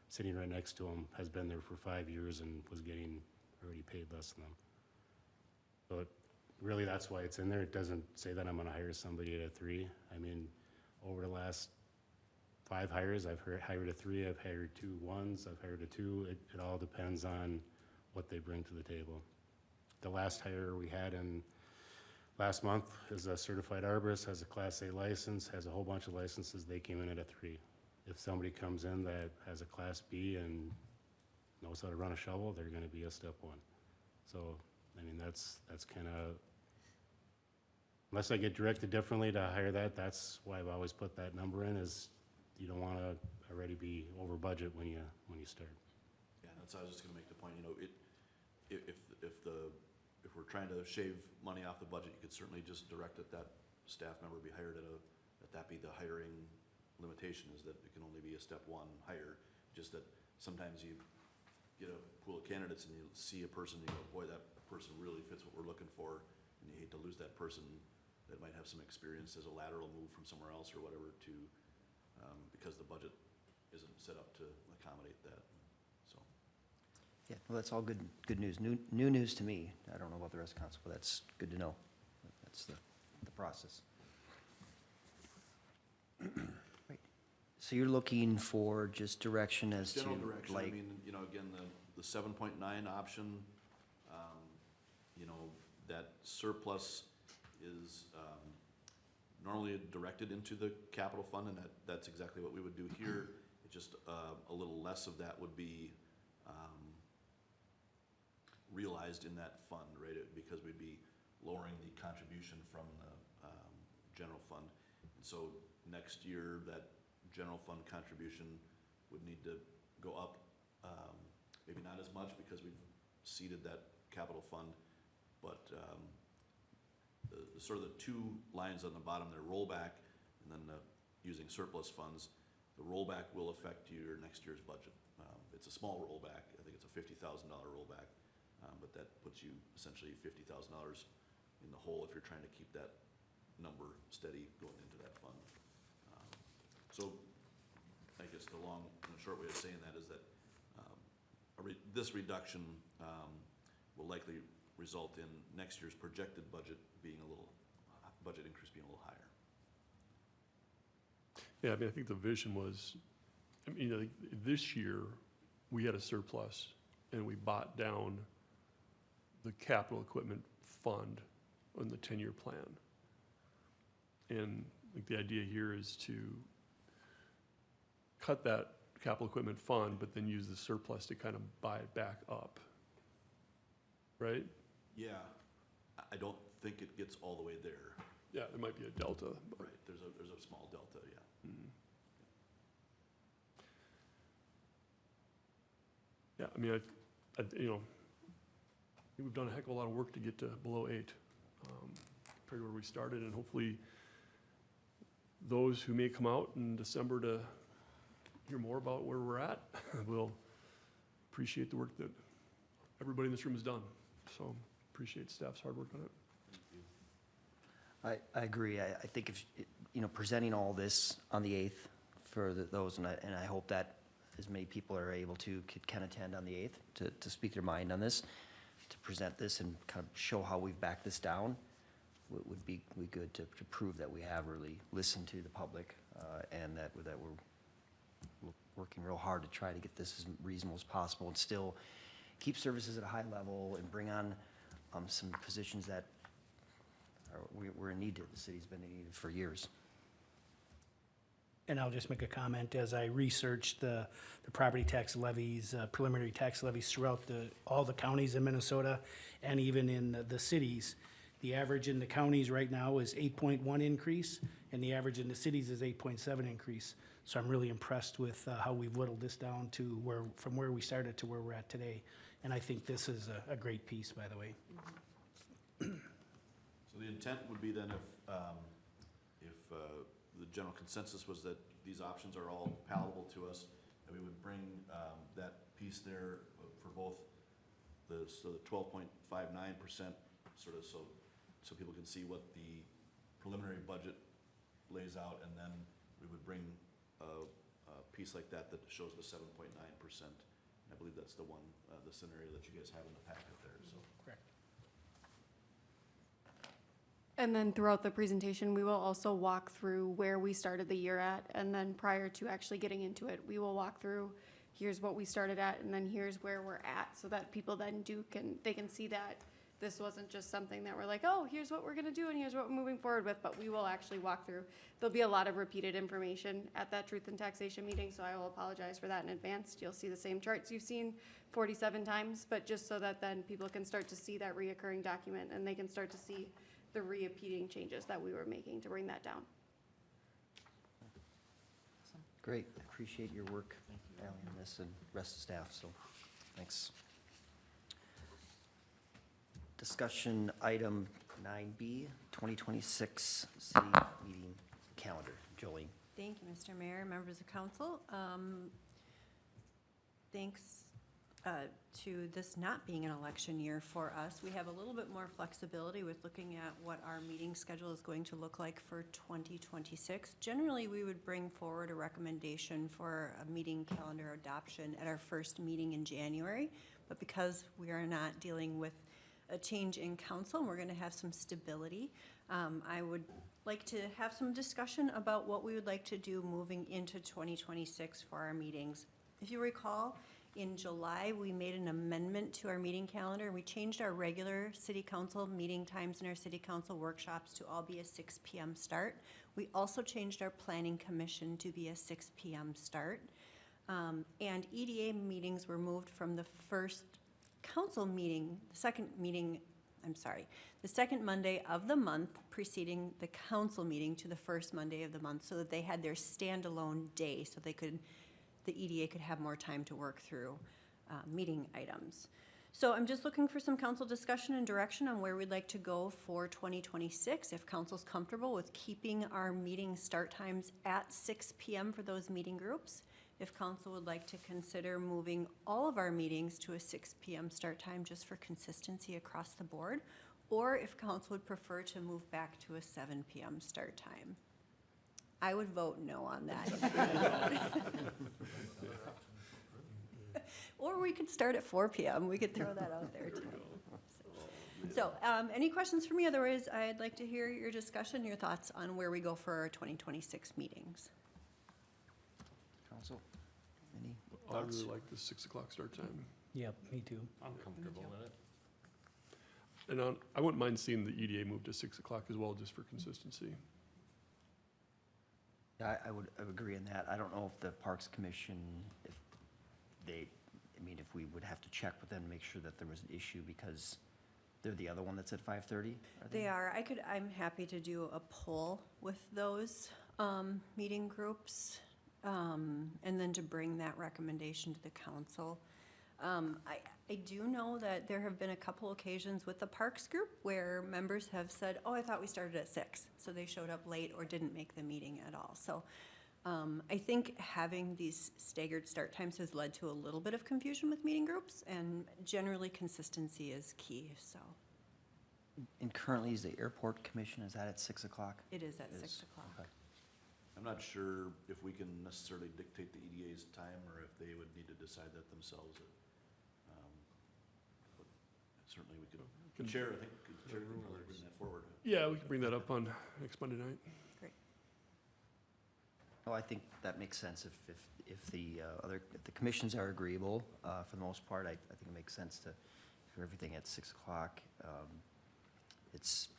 sitting right next to them has been there for 5 years and was getting already paid less than them. So really that's why it's in there. It doesn't say that I'm gonna hire somebody at a 3. I mean, over the last 5 hires, I've hired a 3, I've hired 2 1s, I've hired a 2. It all depends on what they bring to the table. The last hire we had in last month is a certified arborist, has a Class A license, has a whole bunch of licenses. They came in at a 3. If somebody comes in that has a Class B and knows how to run a shovel, they're gonna be a step 1. So, I mean, that's kind of unless I get directed differently to hire that, that's why I've always put that number in, is you don't want to already be over budget when you start. Yeah, that's, I was just gonna make the point, you know, if we're trying to shave money off the budget, you could certainly just direct that staff member be hired that be the hiring limitation, is that it can only be a step one hire. Just that sometimes you get a pool of candidates and you see a person and you go, boy, that person really fits what we're looking for, and you hate to lose that person that might have some experience as a lateral move from somewhere else or whatever to, because the budget isn't set up to accommodate that, so. Yeah, well, that's all good news. New news to me. I don't know about the rest of council, but that's good to know. That's the process. Right. So you're looking for just direction as to, General direction, I like, mean, you know, again, the 7.9 option, you know, that surplus is normally directed into the capital fund, and that's exactly what we would do here. It just, a little less of that would be realized in that fund, right? Because we'd be lowering the contribution from the general fund. And so next year, that general fund contribution would need to go up, maybe not as much because we've seeded that capital fund, but the sort of the two lines on the bottom there, rollback, and then using surplus funds, the rollback will affect your next year's budget. It's a small rollback. I think it's a $50,000 rollback, but that puts you essentially $50,000 in the hole if you're trying to keep that number steady going into that fund. So I guess the long and the short way of saying that is that this reduction will likely result in next year's projected budget being budget increase being a little higher. Yeah, I mean, I think the vision was, I mean, like, this year, we had a surplus, and we bought down the capital equipment fund on the 10-year plan. And like, the idea here is to cut that capital equipment fund, but then use the surplus to kind of buy it back up, right? Yeah, I don't think it gets all the way there. Yeah, there might be a delta. But Right, there's a small delta, yeah. yeah, I mean, I you know, I think we've done a heck of a lot of work to get to below 8, compared to where we started, and hopefully those who may come out in December to hear more about where we're at will appreciate the work that everybody in this room has done. So appreciate staff's hard work on it. I agree. I think if, you know, presenting all this on the 8th for those, and I hope that as many people are able to can attend on the 8th to speak their mind on this, to present this and kind of show how we've backed this down, would be good to prove that we have really listened to the public, and that we're working real hard to try to get this as reasonable as possible and still keep services at a high level and bring on some positions that we're in need of. The city's been in need of for years. And I'll just make a comment, as I researched the property tax levies, preliminary tax levies throughout all the counties in Minnesota, and even in the cities. The average in the counties right now is 8.1 increase, and the average in the cities is 8.7 increase. So I'm really impressed with how we've whittled this down to from where we started to where we're at today. And I think this is a great piece, by the way. So the intent would be then if the general consensus was that these options are all palatable to us, that we would bring that piece there for both the 12.59% sort of so people can see what the preliminary budget lays out, and then we would bring a piece like that shows the 7.9%. I believe that's the one, the scenario that you guys have in the packet there, so. Correct. And then throughout the presentation, we will also walk through where we started the year at, and then prior to actually getting into it, we will walk through, here's what we started at, and then here's where we're at, so that people then they can see that this wasn't just something that we're like, oh, here's what we're gonna do, and here's what we're moving forward with, but we will actually walk through. There'll be a lot of repeated information at that Truth and Taxation meeting, so I will apologize for that in advance. You'll see the same charts you've seen 47 times, but just so that then people can start to see that reoccurring document, and they can start to see the repeating changes that we were making to bring that down. Great, I appreciate your work, Ally, on this, and rest of staff, so, thanks. Discussion item 9B, 2026 city meeting calendar. Jolene. Thank you, Mr. Mayor, members of council. Thanks to this not being an election year for us, we have a little bit more flexibility with looking at what our meeting schedule is going to look like for 2026. Generally, we would bring forward a recommendation for a meeting calendar adoption at our first meeting in January, but because we are not dealing with a change in council, and we're going to have some stability, I would like to have some discussion about what we would like to do moving into 2026 for our meetings. If you recall, in July, we made an amendment to our meeting calendar. We changed our regular city council meeting times and our city council workshops to all be a 6 p.m. start. We also changed our planning commission to be a 6 p.m. start. And EDA meetings were moved from the first council meeting, the second Monday of the month preceding the council meeting to the first Monday of the month, so that they had their standalone day, so the EDA could have more time to work through meeting items. So I'm just looking for some council discussion and direction on where we'd like to go for 2026. If council's comfortable with keeping our meeting start times at 6 p.m. for those meeting groups. If council would like to consider moving all of our meetings to a 6 p.m. start time just for consistency across the board, or if council would prefer to move back to a 7 p.m. start time. I would vote no on that. Or we could start at 4 p.m. We could throw that out there too. So, any questions for me? Otherwise, I'd like to hear your discussion, your thoughts on where we go for our 2026 meetings. Council, any I thoughts? really like the 6 o'clock start time. Yep, me too. I'm comfortable with it. And I wouldn't mind seeing the EDA move to 6 o'clock as well, just for consistency. Yeah, I would agree on that. I don't know if the Parks Commission, if we would have to check with them to make sure that there was an issue, because they're the other one that's at 5:30? They are. I'm happy to do a poll with those meeting groups, and then to bring that recommendation to the council. I do know that there have been a couple occasions with the Parks group where members have said, oh, I thought we started at 6, so they showed up late or didn't make the meeting at all. So I think having these staggered start times has led to a little bit of confusion with meeting groups, and generally consistency is key, so. And currently, is the Airport Commission, is that at 6 o'clock? It is at It 6 is. o'clock. Okay. I'm not sure if we can necessarily dictate the EDA's time, or if they would need to decide that themselves. But certainly we could, Chair, I think, Chair can probably bring that forward. Yeah, we can bring that up on next Monday night. Oh, I think that makes sense if the commissions are agreeable, for the most part. I think it makes sense to do everything at 6 o'clock. It's,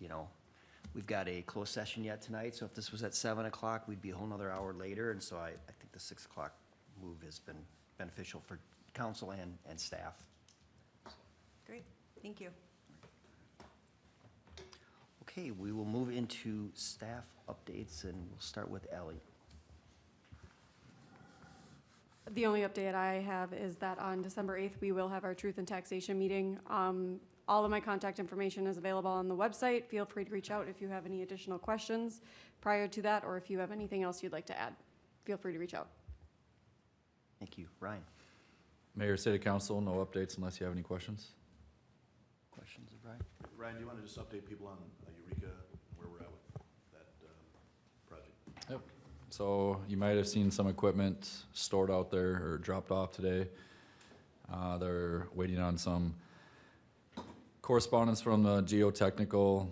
we've got a closed session yet tonight, so if this was at 7 o'clock, we'd be a whole nother hour later, and so I think the 6 o'clock move has been beneficial for council and staff. Great, thank you. Okay, we will move into staff updates, and we'll start with Ellie. The only update I have is that on December 8th, we will have our Truth and Taxation meeting. All of my contact information is available on the website. Feel free to reach out if you have any additional questions prior to that, or if you have anything else you'd like to add. Feel free to reach out. Thank you. Ryan? Mayor, City Council, no updates unless you have any questions. Questions of Ryan? Ryan, do you want to just update people on Eureka, where we're at with that project? Yep. So you might have seen some equipment stored out there or dropped off today. They're waiting on some correspondence from the geotechnical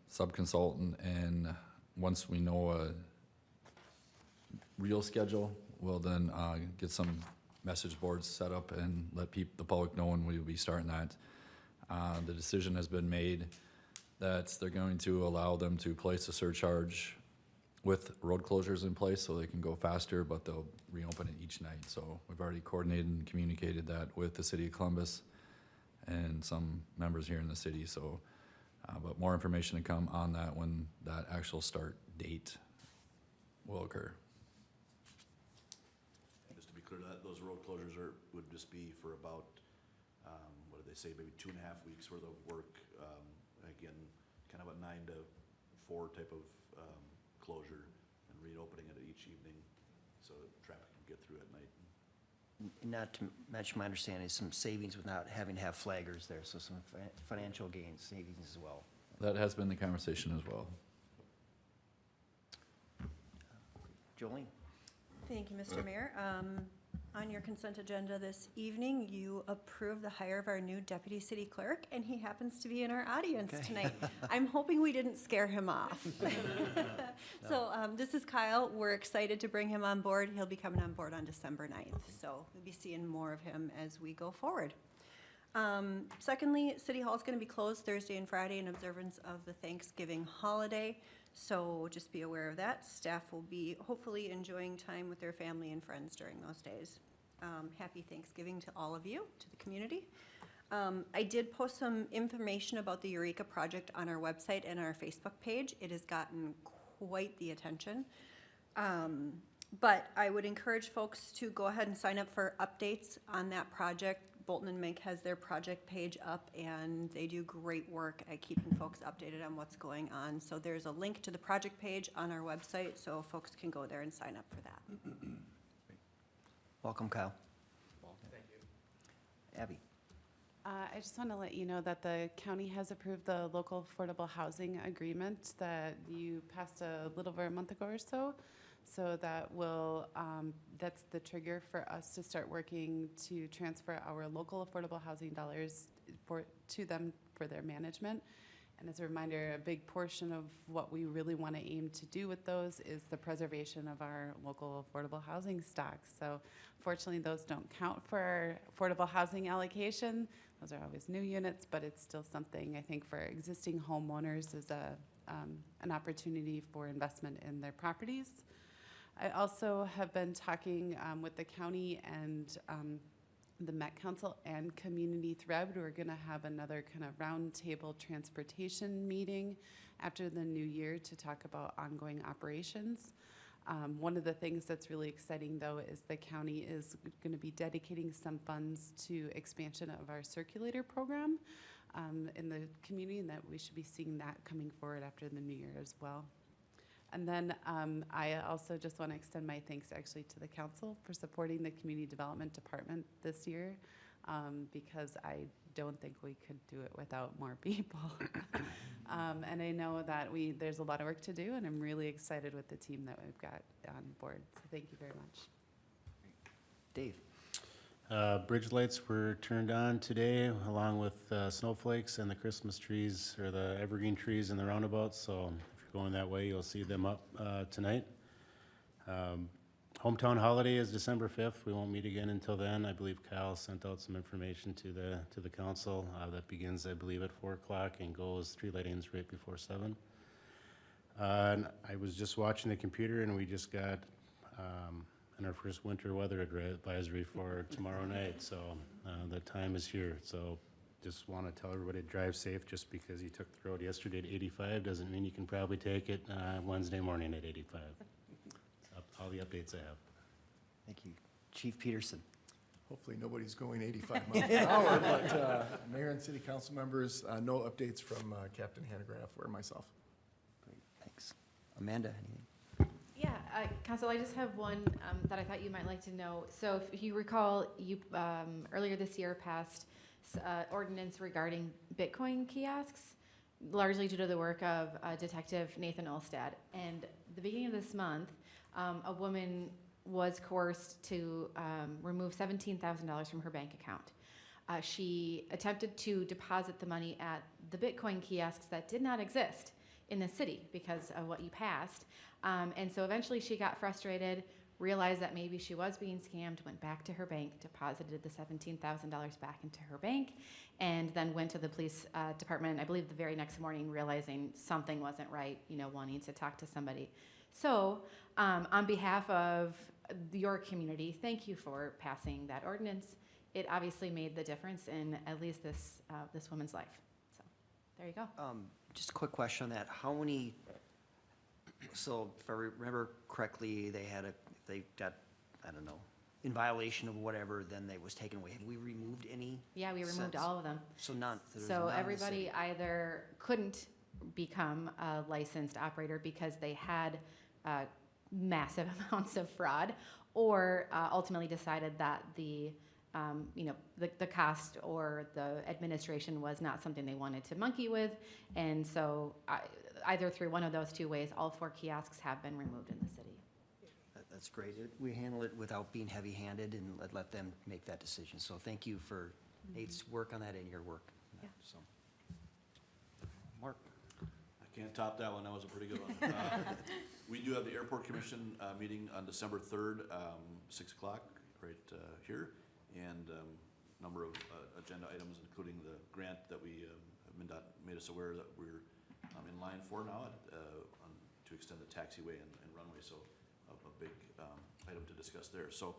sub-consultant, and once we know a real schedule, we'll then get some message boards set up and let the public know when we will be starting that. The decision has been made that they're going to allow them to place a surcharge with road closures in place so they can go faster, but they'll reopen it each night. So we've already coordinated and communicated that with the City of Columbus and some members here in the city. So But more information to come on that when that actual start date will occur. Just to be clear, that those road closures would just be for about, what did they say, maybe 2.5 weeks worth of work. Again, kind of a 9 to 4 type of closure and reopening it each evening so that traffic can get through at night. Not to mention, my understanding is some savings without having to have flaggers there, so some financial gains, savings as well. That has been the conversation as well. Jolene? Thank you, Mr. Mayor. On your consent agenda this evening, you approve the hire of our new deputy city clerk, and he happens to be in our audience Okay. tonight. I'm hoping we didn't scare him off. So this is Kyle. We're excited to bring him on board. He'll be coming on board on December 9th, so we'll be seeing more of him as we go forward. Secondly, City Hall is going to be closed Thursday and Friday in observance of the Thanksgiving holiday, so just be aware of that. Staff will be hopefully enjoying time with their family and friends during those days. Happy Thanksgiving to all of you, to the community. I did post some information about the Eureka project on our website and our Facebook page. It has gotten quite the attention. But I would encourage folks to go ahead and sign up for updates on that project. Bolton and Mink has their project page up, and they do great work at keeping folks updated on what's going on. So there's a link to the project page on our website, so folks can go there and sign up for that. Welcome, Kyle. Thank you. Abby? I just want to let you know that the county has approved the local affordable housing agreement that you passed a little over a month ago or so. So that will, that's the trigger for us to start working to transfer our local affordable housing dollars to them for their management. And as a reminder, a big portion of what we really want to aim to do with those is the preservation of our local affordable housing stock. So fortunately, those don't count for our affordable housing allocation. Those are always new units, but it's still something I think for existing homeowners is an opportunity for investment in their properties. I also have been talking with the county and the Met Council and Community Thread. We're going to have another kind of roundtable transportation meeting after the new year to talk about ongoing operations. One of the things that's really exciting, though, is the county is going to be dedicating some funds to expansion of our circulator program in the community, and that we should be seeing that coming forward after the new year as well. And then I also just want to extend my thanks actually to the council for supporting the community development department this year because I don't think we could do it without more people. And I know that there's a lot of work to do, and I'm really excited with the team that we've got on board. So thank you very much. Dave? Bridge lights were turned on today, along with snowflakes and the Christmas trees, or the evergreen trees in the roundabouts, so if you're going that way, you'll see them up tonight. Hometown holiday is December 5th. We won't meet again until then. I believe Kyle sent out some information to the council. That begins, I believe, at 4 o'clock and goes, street lighting's right before 7. And I was just watching the computer, and we just got in our first winter weather advisory for tomorrow night, so the time is here. So just want to tell everybody to drive safe. Just because you took the road yesterday at 85 doesn't mean you can probably take it Wednesday morning at 85. That's all the updates I have. Thank you. Chief Peterson? Hopefully, nobody's going 85 miles an hour, but mayor and city council members, no updates from Captain Hanegraaff or myself. Great, thanks. Amanda, anything? Yeah, Council, I just have one that I thought you might like to know. So if you recall, you earlier this year passed ordinance regarding Bitcoin kiosks, largely due to the work of Detective Nathan Olstad. And at the beginning of this month, a woman was coerced to remove $17,000 from her bank account. She attempted to deposit the money at the Bitcoin kiosks that did not exist in the city because of what you passed. And so eventually she got frustrated, realized that maybe she was being scammed, went back to her bank, deposited the $17,000 back into her bank, and then went to the police department, I believe the very next morning, realizing something wasn't right, wanting to talk to somebody. So on behalf of your community, thank you for passing that ordinance. It obviously made the difference in at least this woman's life. So there you go. Just a quick question on that. How many, so if I remember correctly, they got, I don't know, in violation of whatever, then they was taken away. Have we removed any? Yeah, we removed since? all of them. So none. There's So none in the everybody city. either couldn't become a licensed operator because they had massive amounts of fraud, or ultimately decided that the cost or the administration was not something they wanted to monkey with. And so either through one of those two ways, all 4 kiosks have been removed in the city. That's great. We handle it without being heavy-handed and let them make that decision. So thank you for Nate's work on that and your work. on that. Yeah. So, Mark? I can't top that one, that was a pretty good one. We do have the Airport Commission meeting on December 3rd, 6 o'clock, right here. And number of agenda items, including the grant that we, MnDOT made us aware that we're in line for now to extend the taxiway and runway. So a big item to discuss there. So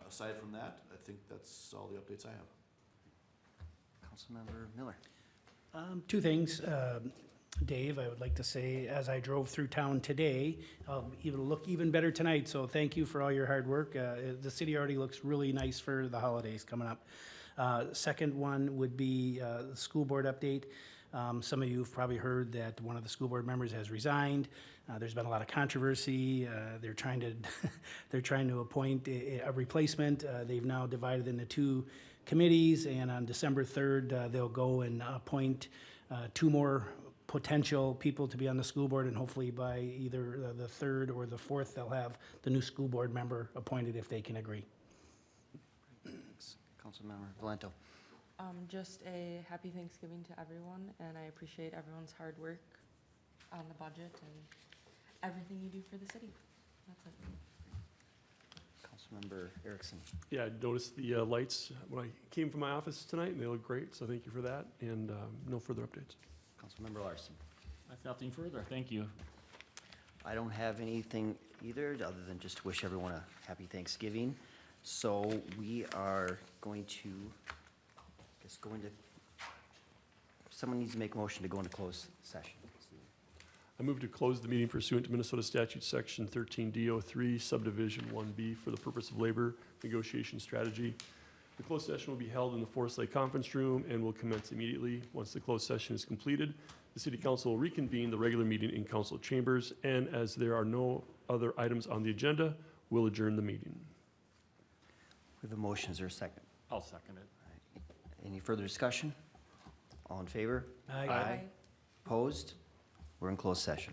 aside from that, I think that's all the updates I have. Councilmember Miller? 2 things. Dave, I would like to say, as I drove through town today, I'll look even better tonight, so thank you for all your hard work. The city already looks really nice for the holidays coming up. Second one would be the school board update. Some of you have probably heard that one of the school board members has resigned. There's been a lot of controversy. They're trying to appoint a replacement. They've now divided into 2 committees, and on December 3rd, they'll go and appoint 2 more potential people to be on the school board, and hopefully by either the 3rd or the 4th, they'll have the new school board member appointed if they can agree. Thanks. Councilmember Valento? Just a happy Thanksgiving to everyone, and I appreciate everyone's hard work on the budget and everything you do for the city. That's it. Councilmember Erickson? Yeah, I noticed the lights when I came from my office tonight, and they look great, so thank you for that, and no further updates. Councilmember Larson? I have nothing further. Thank you. I don't have anything either, other than just to wish everyone a happy Thanksgiving. So we are going to, someone needs to make a motion to go into closed session. I move to close the meeting pursuant to Minnesota Statute Section 13D03, Subdivision 1B, for the purpose of labor negotiation strategy. The closed session will be held in the Forest Lake Conference Room and will commence immediately. Once the closed session is completed, the City Council will reconvene the regular meeting in council chambers, and as there are no other items on the agenda, we'll adjourn the meeting. We have a motion. Is there a second? I'll second it. Any further discussion? All in favor? Aye. Opposed? We're in closed session.